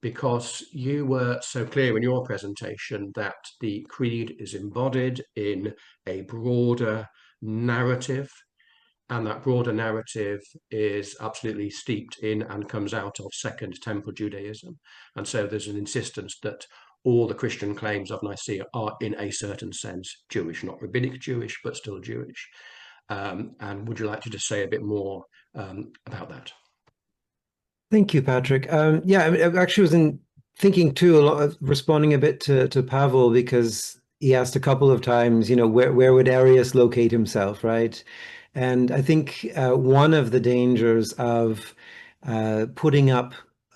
Speaker 1: because you were so clear in your presentation that the creed is embodied in a broader narrative, and that broader narrative is absolutely steeped in and comes out of Second Temple Judaism. And so there's an insistence that all the Christian claims of Nicaea are in a certain sense Jewish, not rabbinic Jewish, but still Jewish. And would you like to just say a bit more about that?
Speaker 2: Thank you, Patrick. Yeah, I mean, I actually was thinking too, a lot of responding a bit to Pavel, because he asked a couple of times, where would Arius locate himself, right? And I think one of the dangers of putting up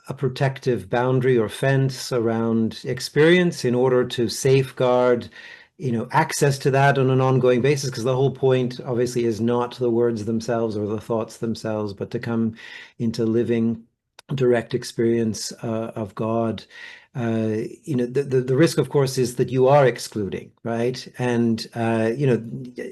Speaker 2: a protective boundary or fence around experience in order to safeguard access to that on an ongoing basis, because the whole point obviously is not the words themselves or the thoughts themselves, but to come into living direct experience of God. The risk, of course, is that you are excluding, right? And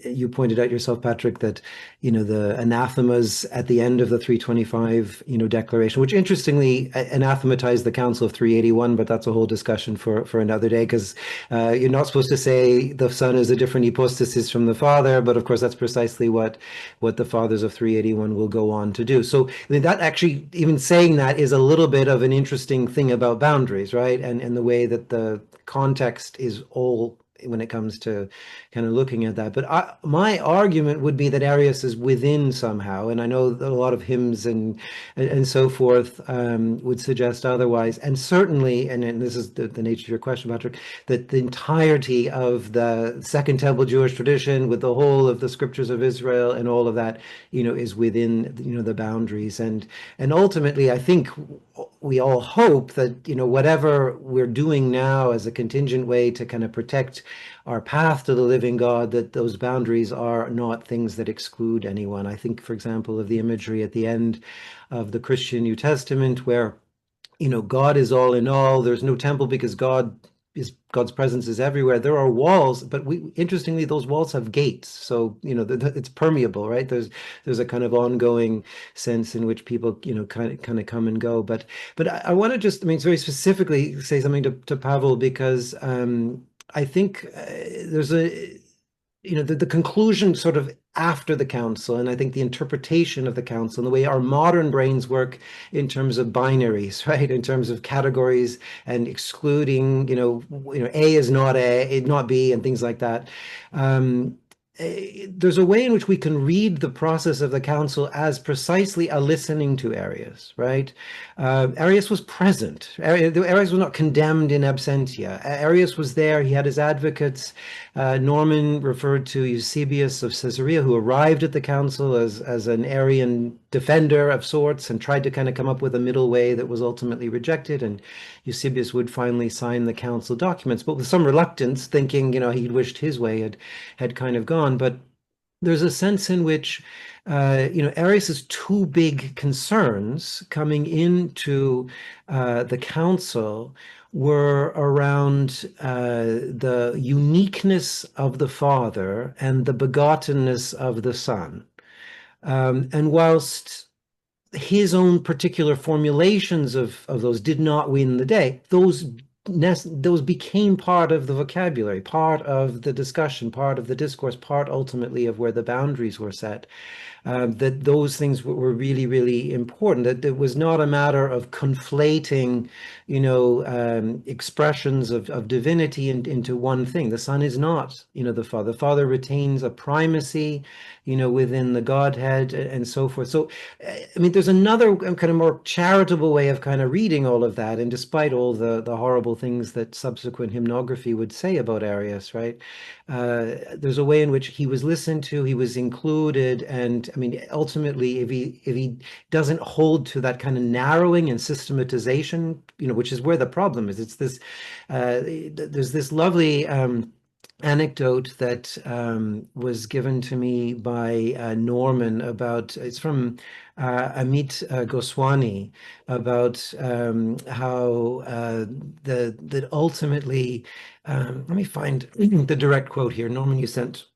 Speaker 2: you pointed out yourself, Patrick, that the anathemas at the end of the 325 declaration, which interestingly anathematized the Council of 381, but that's a whole discussion for another day, because you're not supposed to say the Son is a different hypostasis from the Father, but of course that's precisely what the Fathers of 381 will go on to do. So I mean, that actually, even saying that, is a little bit of an interesting thing about boundaries, right? And the way that the context is all when it comes to kind of looking at that. But my argument would be that Arius is within somehow, and I know that a lot of hymns and so forth would suggest otherwise. And certainly, and this is the nature of your question, Patrick, that the entirety of the Second Temple Jewish tradition, with the whole of the scriptures of Israel and all of that, is within the boundaries. And ultimately, I think we all hope that whatever we're doing now as a contingent way to kind of protect our path to the living God, that those boundaries are not things that exclude anyone. I think, for example, of the imagery at the end of the Christian New Testament, where God is all in all. There's no temple because God's presence is everywhere. There are walls, but interestingly, those walls have gates. So, it's permeable, right? There's a kind of ongoing sense in which people, kind of come and go. But I want to just, very specifically say something to Pavel, because I think there's the conclusion sort of after the council, and I think the interpretation of the council and the way our modern brains work in terms of binaries, right? In terms of categories and excluding, A is not A, not B, and things like that. There's a way in which we can read the process of the council as precisely a listening to Arius, right? Arius was present. Arius was not condemned in absentia. Arius was there. He had his advocates. Norman referred to Eusebius of Caesarea, who arrived at the council as an Arian defender of sorts and tried to kind of come up with a middle way that was ultimately rejected. And Eusebius would finally sign the council documents, but with some reluctance, thinking, he'd wished his way had kind of gone. But there's a sense in which, Arius's two big concerns coming into the council were around the uniqueness of the Father and the begottenness of the Son. And whilst his own particular formulations of those did not win the day, those became part of the vocabulary, part of the discussion, part of the discourse, part ultimately of where the boundaries were set. That those things were really, really important. That it was not a matter of conflating, expressions of divinity into one thing. The Son is not, the Father. The Father retains a primacy, within the Godhead and so forth. So, there's another kind of more charitable way of kind of reading all of that. And despite all the horrible things that subsequent hymnography would say about Arius, right? There's a way in which he was listened to, he was included, and ultimately, if he doesn't hold to that kind of narrowing and systematization, which is where the problem is. It's this. There's this lovely anecdote that was given to me by Norman about. It's from Amit Goswami about how that ultimately. Let me find the direct quote here. Norman, you sent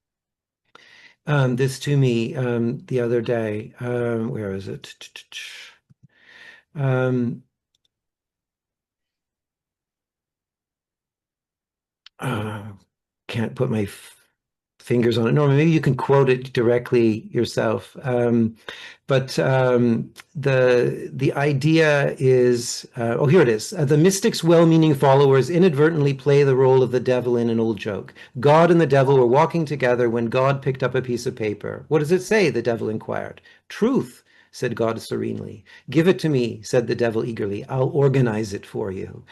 Speaker 2: this to me the other day. Where is it? Can't put my fingers on it. Norman, maybe you can quote it directly yourself. But the idea is, here it is. The mystic's well-meaning followers inadvertently play the role of the devil in an old joke. God and the devil were walking together when God picked up a piece of paper. What does it say? The devil inquired. Truth, said God serenely. Give it to me, said the devil eagerly. I'll organize it for you.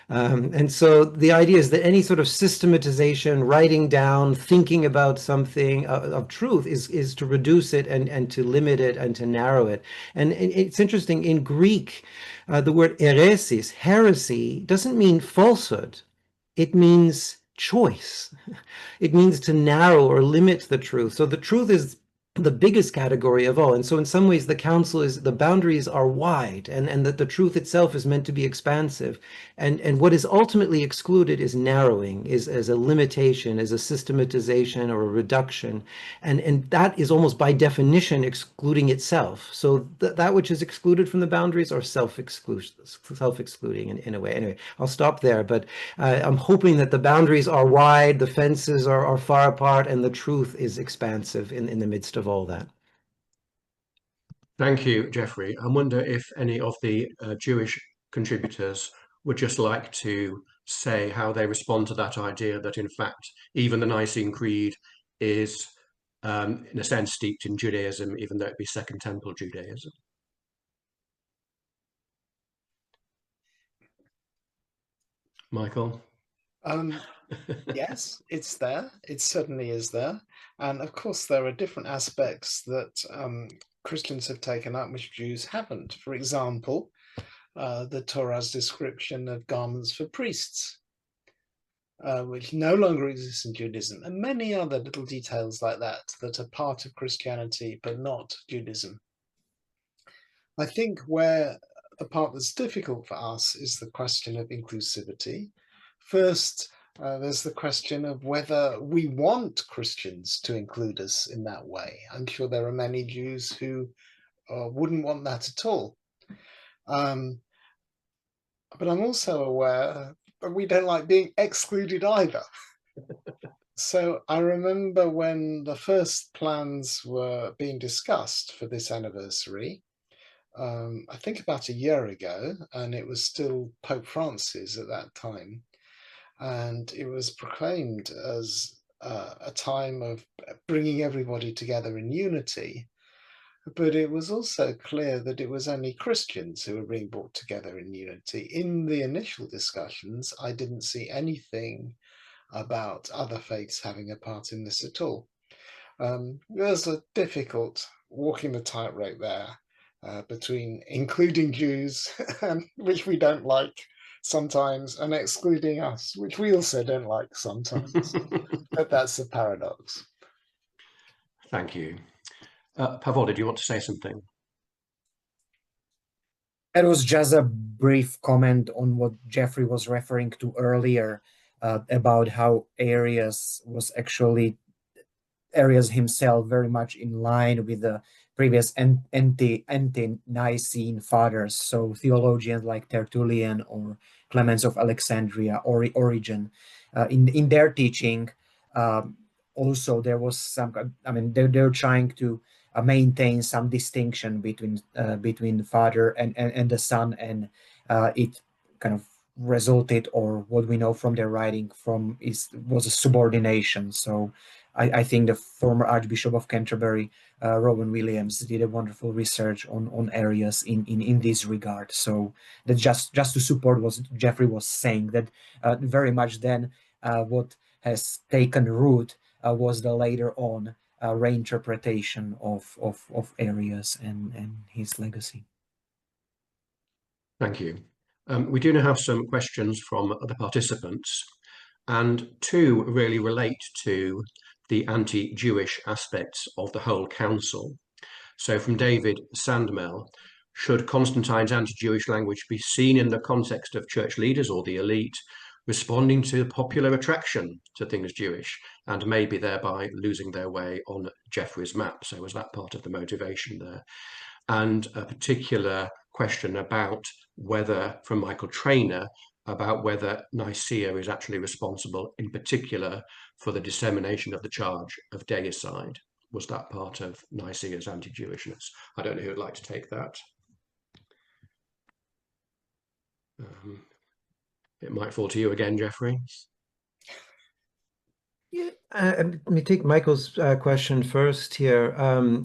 Speaker 2: And so the idea is that any sort of systematization, writing down, thinking about something of truth is to reduce it and to limit it and to narrow it. And it's interesting, in Greek, the word heresis, heresy, doesn't mean falsehood. It means choice. It means to narrow or limit the truth. So the truth is the biggest category of all. And so in some ways, the council the boundaries are wide, and that the truth itself is meant to be expansive. And what is ultimately excluded is narrowing, is as a limitation, as a systematization or a reduction. And that is almost by definition excluding itself. So that which is excluded from the boundaries are self-excluding in a way. Anyway, I'll stop there, but I'm hoping that the boundaries are wide, the fences are far apart, and the truth is expansive in the midst of all that.
Speaker 1: Thank you, Jeffrey. I wonder if any of the Jewish contributors would just like to say how they respond to that idea that, in fact, even the Nicene Creed is, in a sense, steeped in Judaism, even though it be Second Temple Judaism. Michael?
Speaker 6: Yes, it's there. It certainly is there. And of course, there are different aspects that Christians have taken up which Jews haven't. For example, the Torah's description of garments for priests, which no longer exists in Judaism, and many other little details like that that are part of Christianity but not Judaism. I think where the part that's difficult for us is the question of inclusivity. First, there's the question of whether we want Christians to include us in that way. I'm sure there are many Jews who wouldn't want that at all. But I'm also aware that we don't like being excluded either. So I remember when the first plans were being discussed for this anniversary, I think about a year ago, and it was still Pope Francis at that time. And it was proclaimed as a time of bringing everybody together in unity. But it was also clear that it was only Christians who were being brought together in unity. In the initial discussions, I didn't see anything about other faiths having a part in this at all. There's a difficult walking the tightrope there between including Jews, which we don't like sometimes, and excluding us, which we also don't like sometimes. But that's a paradox.
Speaker 1: Thank you. Pavol, did you want to say something?
Speaker 3: It was just a brief comment on what Jeffrey was referring to earlier about how Arius himself very much in line with the previous anti-Nicene fathers, so theologians like Tertullian or Clemens of Alexandria or Origen. In their teaching, also there was some, I mean, they're trying to maintain some distinction between the Father and the Son, and it kind of resulted, or what we know from their writing was a subordination. So I think the former Archbishop of Canterbury, Rowan Williams, did a wonderful research on Arius in this regard. So that just to support what Jeffrey was saying, that very much then what has taken root was the later on reinterpretation of Arius and his legacy.
Speaker 1: Thank you. We do now have some questions from the participants, and two really relate to the anti-Jewish aspects of the whole council. So from David Sandmel, should Constantine's anti-Jewish language be seen in the context of church leaders or the elite responding to popular attraction to things Jewish, and maybe thereby losing their way on Jeffrey's map? So was that part of the motivation there? And a particular question about whether, from Michael Trainer, about whether Nicaea is actually responsible in particular for the dissemination of the charge of deicide. Was that part of Nicaea's anti-Jewishness? I don't know who would like to take that. It might fall to you again, Jeffrey.
Speaker 2: Yeah, let me take Michael's question first here.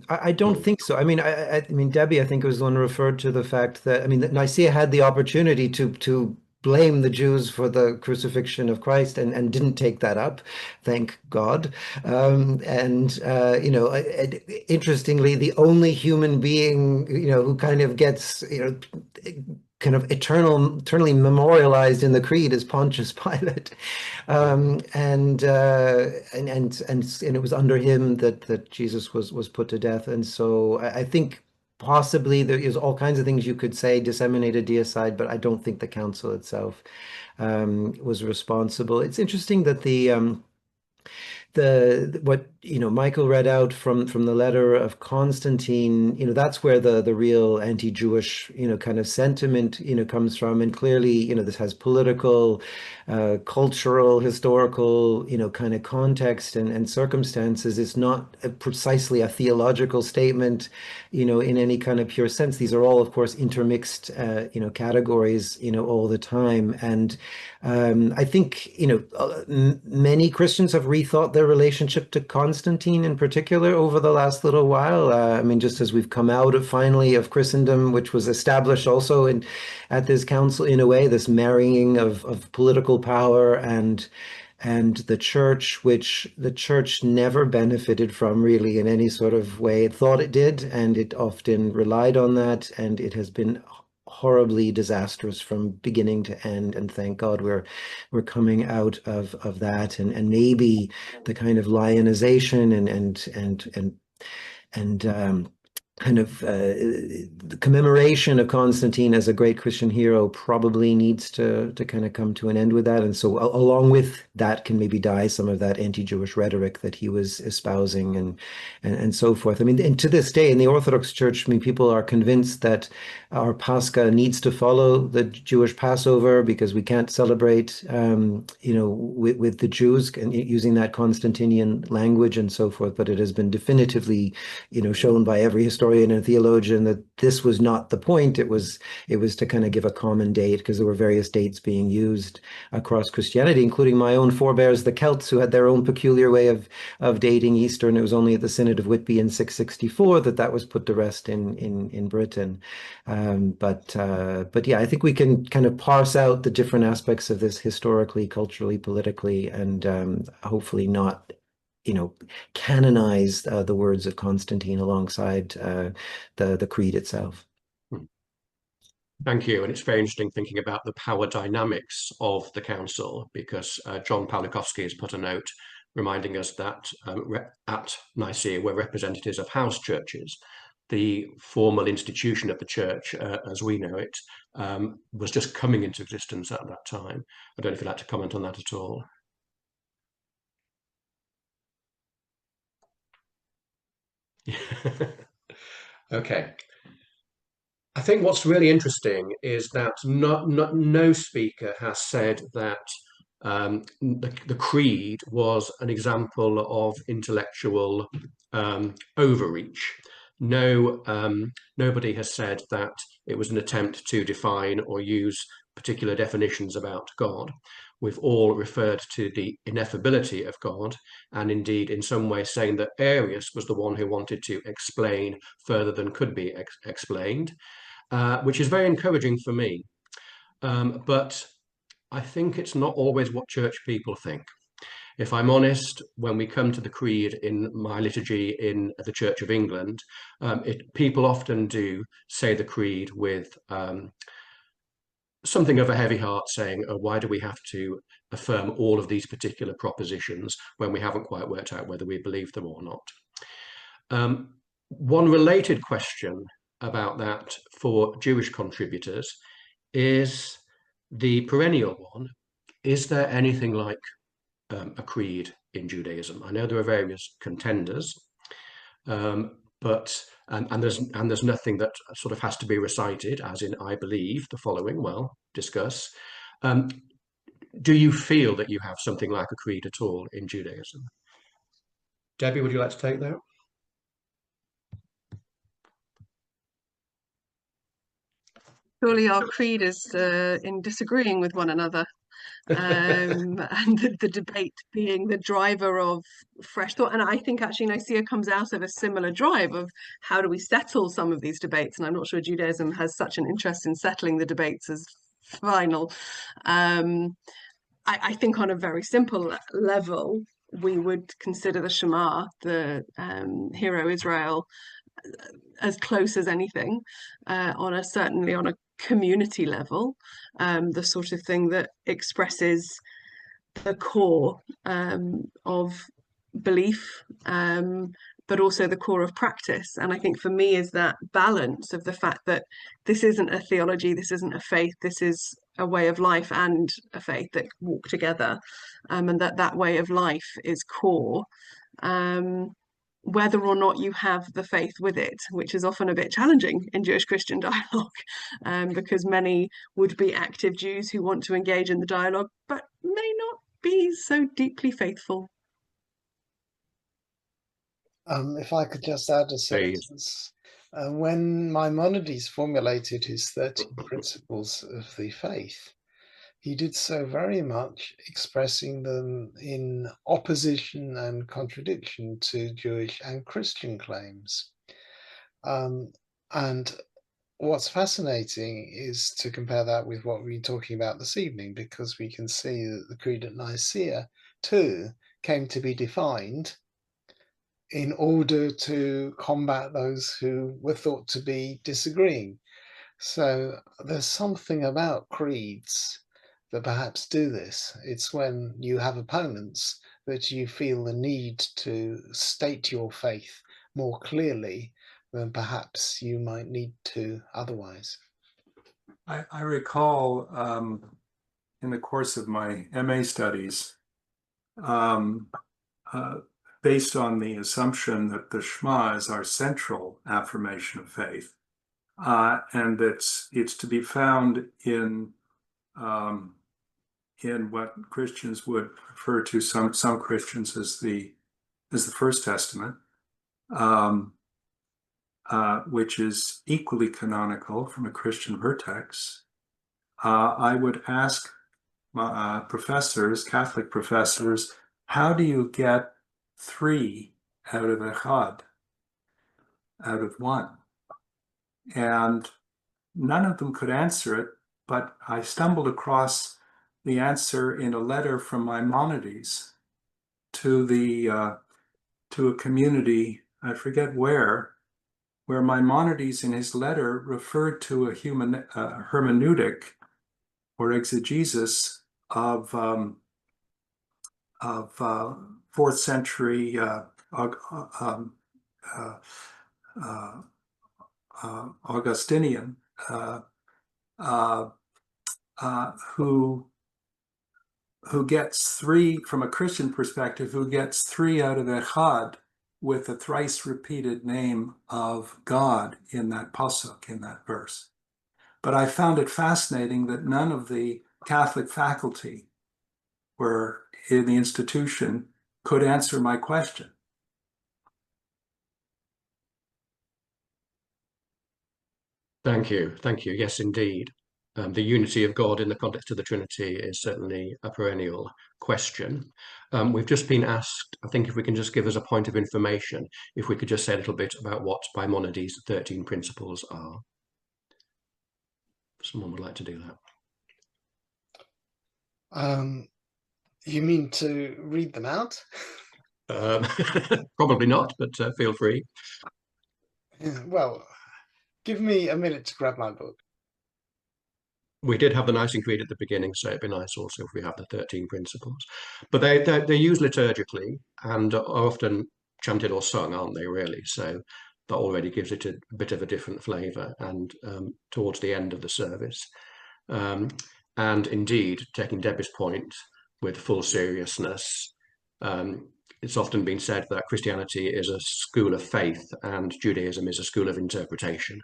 Speaker 2: I don't think so. I mean, I mean, Debbie, I think, was the one who referred to the fact that, I mean, that Nicaea had the opportunity to blame the Jews for the crucifixion of Christ and didn't take that up, thank God. You know, interestingly, the only human being, you know, who kind of gets, you know, kind of eternally memorialized in the creed is Pontius Pilate, and it was under him that Jesus was put to death. And so I think possibly there is all kinds of things you could say, disseminated deicide, but I don't think the council itself was responsible. It's interesting that what, you know, Michael read out from the letter of Constantine, you know, that's where the real anti-Jewish, you know, kind of sentiment, you know, comes from. And clearly, you know, this has political, cultural, historical, you know, kind of context and circumstances. It's not precisely a theological statement, you know, in any kind of pure sense. These are all, of course, intermixed, you know, categories, you know, all the time. And I think, you know, many Christians have rethought their relationship to Constantine in particular over the last little while. I mean, just as we've come out finally of Christendom, which was established also at this council in a way, this marrying of political power and the church, which the church never benefited from really in any sort of way. It thought it did, and it often relied on that, and it has been horribly disastrous from beginning to end. And thank God we're coming out of that, and maybe the kind of lionization and kind of the commemoration of Constantine as a great Christian hero probably needs to kind of come to an end with that. And so along with that can maybe die some of that anti-Jewish rhetoric that he was espousing and so forth. I mean, and to this day in the Orthodox Church, I mean, people are convinced that our Pascha needs to follow the Jewish Passover because we can't celebrate, with the Jews and using that Constantinian language and so forth. But it has been definitively, shown by every historian and theologian that this was not the point. It was to kind of give a common date because there were various dates being used across Christianity, including my own forebears, the Celts, who had their own peculiar way of dating Easter. And it was only at the Synod of Whitby in 664 that was put to rest in Britain. But yeah, I think we can kind of parse out the different aspects of this historically, culturally, politically, and hopefully not canonize the words of Constantine alongside the creed itself.
Speaker 1: Thank you. And it's very interesting thinking about the power dynamics of the council, because John Pawlikowski has put a note reminding us that at Nicaea we're representatives of house churches. The formal institution of the church, as we know it, was just coming into existence at that time. I don't know if you'd like to comment on that at all. Okay. I think what's really interesting is that no speaker has said that the creed was an example of intellectual overreach. Nobody has said that it was an attempt to define or use particular definitions about God. We've all referred to the ineffability of God, and indeed in some way saying that Arius was the one who wanted to explain further than could be explained, which is very encouraging for me. But I think it's not always what church people think. If I'm honest, when we come to the creed in my liturgy in the Church of England, people often do say the creed with something of a heavy heart, saying, oh, why do we have to affirm all of these particular propositions when we haven't quite worked out whether we believe them or not? One related question about that for Jewish contributors is the perennial one. Is there anything like a creed in Judaism? I know there are various contenders, but there's nothing that sort of has to be recited, as in I believe the following. Well, discuss. Do you feel that you have something like a creed at all in Judaism? Debbie, would you like to take that?
Speaker 5: Surely our creed is in disagreeing with one another. And the debate being the driver of fresh thought. And I think actually Nicaea comes out of a similar drive of how do we settle some of these debates. And I'm not sure Judaism has such an interest in settling the debates as final. I think on a very simple level, we would consider the Shema, the Hero Israel, as close as anything, certainly on a community level, the sort of thing that expresses the core of belief, but also the core of practice. And I think for me is that balance of the fact that this isn't a theology, this isn't a faith, this is a way of life and a faith that walk together, and that way of life is core. Whether or not you have the faith with it, which is often a bit challenging in Jewish-Christian dialogue, because many would be active Jews who want to engage in the dialogue, but may not be so deeply faithful.
Speaker 6: If I could just add a sentence. When Maimonides formulated his 13 principles of the faith, he did so very much expressing them in opposition and contradiction to Jewish and Christian claims. And what's fascinating is to compare that with what we're talking about this evening, because we can see that the Creed at Nicaea too came to be defined in order to combat those who were thought to be disagreeing. So there's something about creeds that perhaps do this. It's when you have opponents that you feel the need to state your faith more clearly than perhaps you might need to otherwise.
Speaker 4: I recall in the course of my MA studies, based on the assumption that the Shema is our central affirmation of faith, and it's to be found in what Christians would refer to, some Christians, as the First Testament, which is equally canonical from a Christian vertex. I would ask professors, Catholic professors, how do you get 3 out of echad, out of 1? And none of them could answer it, but I stumbled across the answer in a letter from Maimonides to a community, I forget where Maimonides in his letter referred to a hermeneutic or exegesis of 4th century Augustinian, who gets 3, from a Christian perspective, who gets 3 out of echad with the thrice repeated name of God in that pasuk, in that verse. But I found it fascinating that none of the Catholic faculty were in the institution could answer my question.
Speaker 1: Thank you. Thank you. Yes, indeed. The unity of God in the context of the Trinity is certainly a perennial question. We've just been asked, I think if we can just give us a point of information, if we could just say a little bit about what Maimonides' 13 principles are. Someone would like to do
Speaker 6: that. You mean to read them out?
Speaker 1: Probably not, but feel free.
Speaker 6: Yeah, well, give me a minute to grab my book.
Speaker 1: We did have the Nicene Creed at the beginning, so it'd be nice also if we have the 13 principles. But they're used liturgically and are often chanted or sung, aren't they, really? So that already gives it a bit of a different flavour and towards the end of the service. And indeed, taking Debbie's point with full seriousness, it's often been said that Christianity is a school of faith and Judaism is a school of interpretation,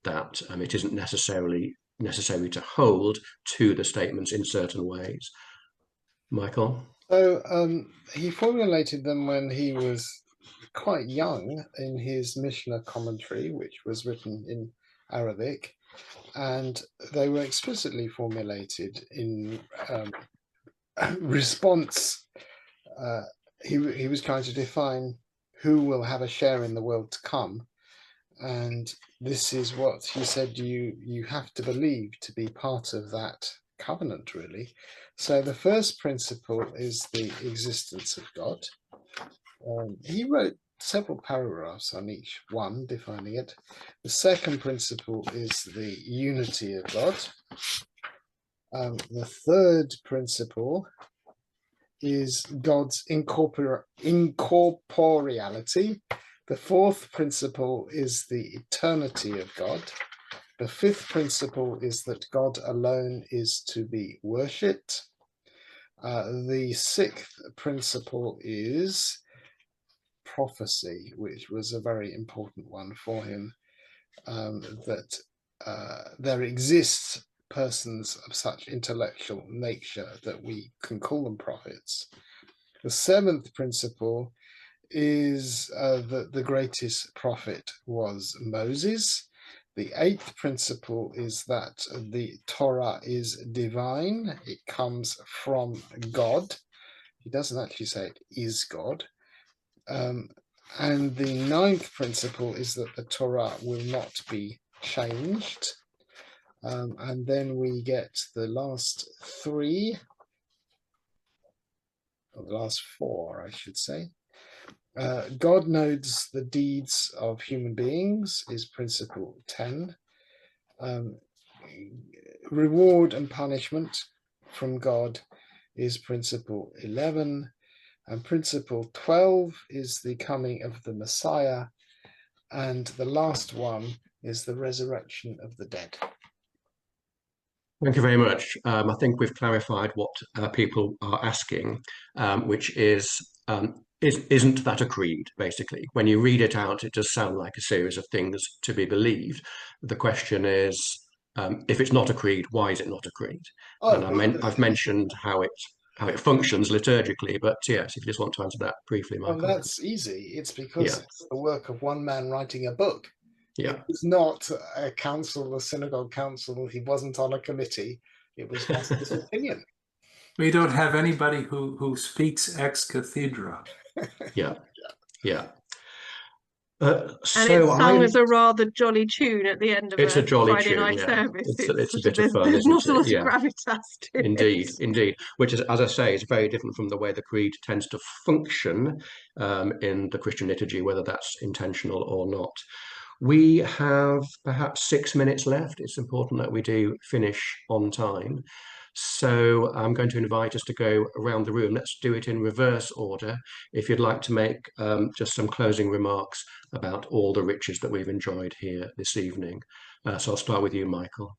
Speaker 1: that it isn't necessary to hold to the statements in certain ways. Michael?
Speaker 6: So he formulated them when he was quite young in his Mishnah commentary, which was written in Arabic, and they were explicitly formulated in response. He was trying to define who will have a share in the world to come, and this is what he said you have to believe to be part of that covenant, really. So the first principle is the existence of God. He wrote several paragraphs on each one, defining it. The second principle is the unity of God. The third principle is God's incorporeality. The fourth principle is the eternity of God. The fifth principle is that God alone is to be worshipped. The sixth principle is prophecy, which was a very important one for him, that there exists persons of such intellectual nature that we can call them prophets. The seventh principle is that the greatest prophet was Moses. The eighth principle is that the Torah is divine. It comes from God. He doesn't actually say it is God. And the ninth principle is that the Torah will not be changed. And then we get the last three, or the last four, I should say. God knows the deeds of human beings is principle 10. Reward and punishment from God is principle 11. And principle 12 is the coming of the Messiah. and the last one is the resurrection of the dead.
Speaker 1: Thank you very much. I think we've clarified what people are asking, which is, isn't that a creed, basically? When you read it out, it does sound like a series of things to be believed. The question is, if it's not a creed, why is it not a creed?
Speaker 6: Oh,
Speaker 1: and I've mentioned how it functions liturgically, but yes, if you just want to answer that briefly, Michael.
Speaker 6: well, that's easy. It's because it's the work of one man writing a book.
Speaker 1: Yeah.
Speaker 6: It was not a council, a synagogue council. He wasn't on a committee. It was just his opinion.
Speaker 4: We don't have anybody who speaks ex cathedra.
Speaker 1: Yeah.
Speaker 5: And it's sung as a rather jolly tune at the end of
Speaker 1: a jolly
Speaker 5: Friday
Speaker 1: tune,
Speaker 5: night service.
Speaker 1: It's a bit of fun,
Speaker 5: there's not a lot
Speaker 1: of
Speaker 5: gravitas to
Speaker 1: it. Indeed. Which is, as I say, is very different from the way the creed tends to function in the Christian liturgy, whether that's intentional or not. We have perhaps 6 minutes left. It's important that we do finish on time. So I'm going to invite us to go around the room. Let's do it in reverse order. If you'd like to make just some closing remarks about all the riches that we've enjoyed here this evening. So I'll start with you, Michael.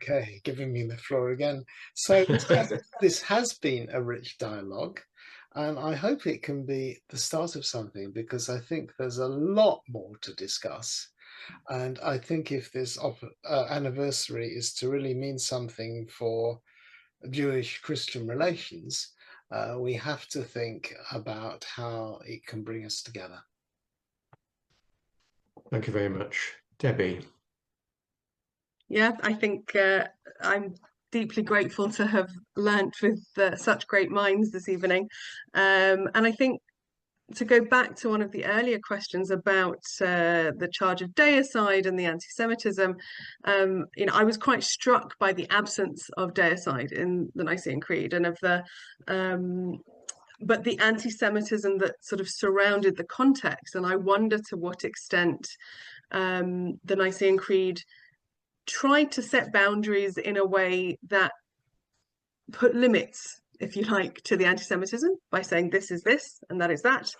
Speaker 6: Okay, giving me the floor again. So this has been a rich dialogue, and I hope it can be the start of something, because I think there's a lot more to discuss. And I think if this anniversary is to really mean something for Jewish-Christian relations, we have to think about how it can bring us together.
Speaker 1: Thank you very much. Debbie.
Speaker 5: Yeah, I think I'm deeply grateful to have learnt with such great minds this evening. And I think to go back to one of the earlier questions about the charge of deicide and the anti-Semitism, I was quite struck by the absence of deicide in the Nicene Creed, and of the but the anti-Semitism that sort of surrounded the context. And I wonder to what extent the Nicene Creed tried to set boundaries in a way that put limits, if you like, to the anti-Semitism by saying this is this and that is that.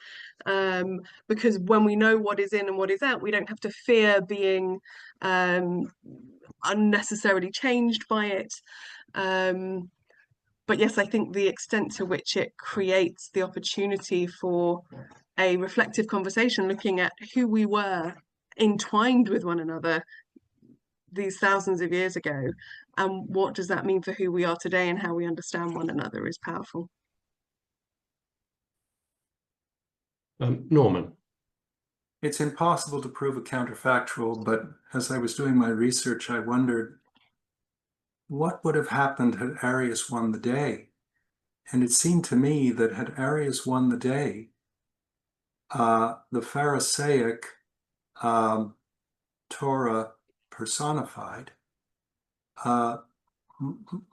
Speaker 5: Because when we know what is in and what is out, we don't have to fear being unnecessarily changed by it. But yes, I think the extent to which it creates the opportunity for a reflective conversation, looking at who we were entwined with one another these thousands of years ago, and what does that mean for who we are today and how we understand one another, is powerful.
Speaker 1: Norman.
Speaker 4: It's impossible to prove a counterfactual, but as I was doing my research, I wondered what would have happened had Arius won the day. And it seemed to me that had Arius won the day, the Pharisaic Torah personified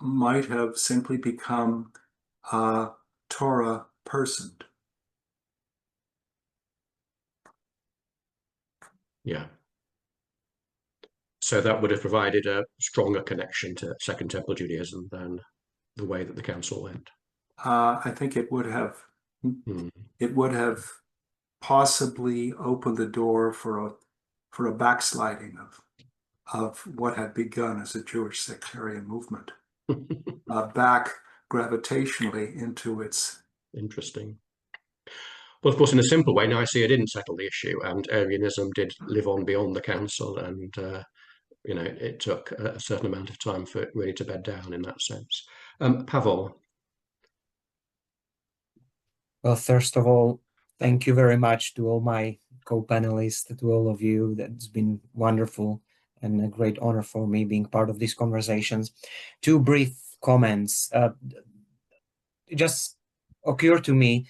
Speaker 4: might have simply become Torah personed.
Speaker 1: Yeah. So that would have provided a stronger connection to Second Temple Judaism than the way that the council went.
Speaker 4: I think it would have. It would have possibly opened the door for a backsliding of what had begun as a Jewish sectarian movement, back gravitationally into its.
Speaker 1: Interesting. Well, of course, in a simple way, Nicaea didn't settle the issue, and Arianism did live on beyond the council, and it took a certain amount of time for it really to bed down in that sense. Pavel.
Speaker 3: Well, first of all, thank you very much to all my co-panelists, to all of you. That's been wonderful and a great honor for me being part of these conversations. Two brief comments. It just occurred to me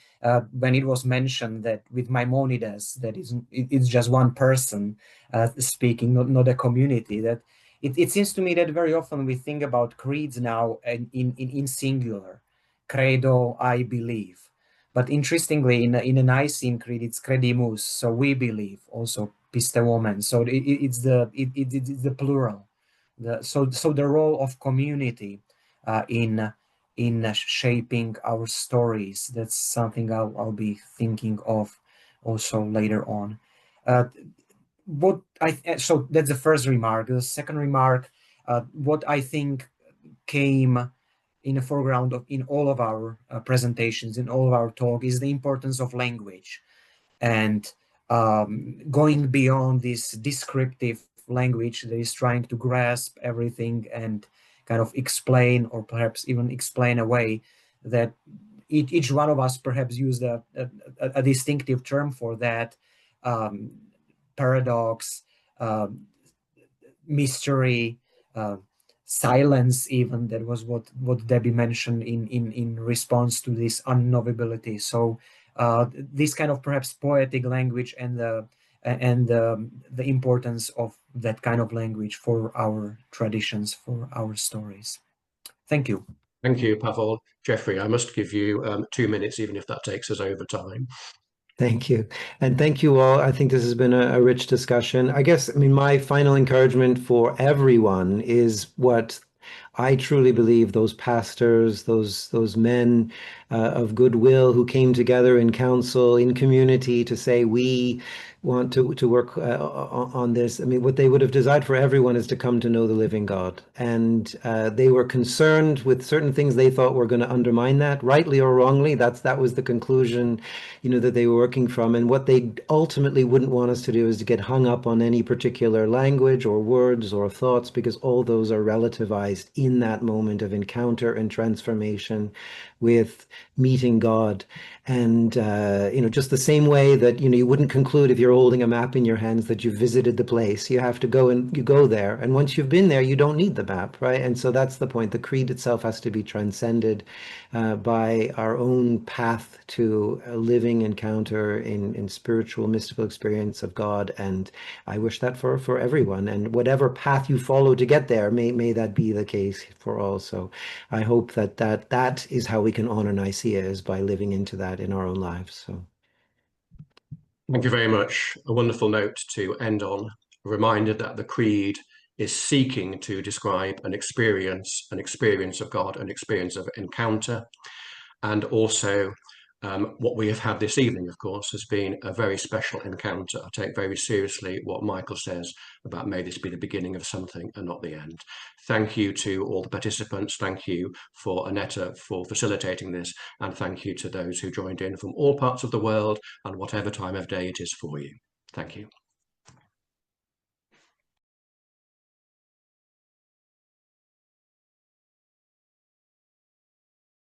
Speaker 3: when it was mentioned that with Maimonides, that it's just one person speaking, not a community. That it seems to me that very often we think about creeds now in singular. Credo, I believe. But interestingly, in a Nicene Creed, it's credimus, so we believe, also pisteomen. So it's the plural. So the role of community in shaping our stories, that's something I'll be thinking of also later on. So that's the first remark. The second remark, what I think came in the foreground in all of our presentations, in all of our talk, is the importance of language, and going beyond this descriptive language that is trying to grasp everything and kind of explain, or perhaps even explain away, that each one of us perhaps used a distinctive term for that, paradox, mystery, silence even. That was what Debbie mentioned in response to this unknowability. So this kind of perhaps poetic language and the importance of that kind of language for our traditions, for our stories. Thank you.
Speaker 1: Thank you, Pavel. Jeffrey, I must give you 2 minutes, even if that takes us over time.
Speaker 2: Thank you. And thank you all. I think this has been a rich discussion. I guess, I mean, my final encouragement for everyone is what I truly believe those pastors, those men of goodwill who came together in council, in community, to say we want to work on this. I mean, what they would have desired for everyone is to come to know the living God. And they were concerned with certain things they thought were going to undermine that, rightly or wrongly. That was the conclusion, that they were working from. And what they ultimately wouldn't want us to do is to get hung up on any particular language or words or thoughts, because all those are relativized in that moment of encounter and transformation with meeting God. And, just the same way that, you wouldn't conclude if you're holding a map in your hands that you've visited the place. You have to go, and you go there. And once you've been there, you don't need the map, right? And so that's the point. The creed itself has to be transcended by our own path to a living encounter in spiritual, mystical experience of God. And I wish that for everyone. And whatever path you follow to get there, may that be the case for all. So I hope that is how we can honor Nicaea, is by living into that in our own lives. So
Speaker 1: thank you very much. A wonderful note to end on. A reminder that the creed is seeking to describe an experience of God, an experience of encounter. And also what we have had this evening, of course, has been a very special encounter. I take very seriously what Michael says about may this be the beginning of something and not the end. Thank you to all the participants. Thank you for Annetta for facilitating this. And thank you to those who joined in from all parts of the world and whatever time of day it is for you. Thank you.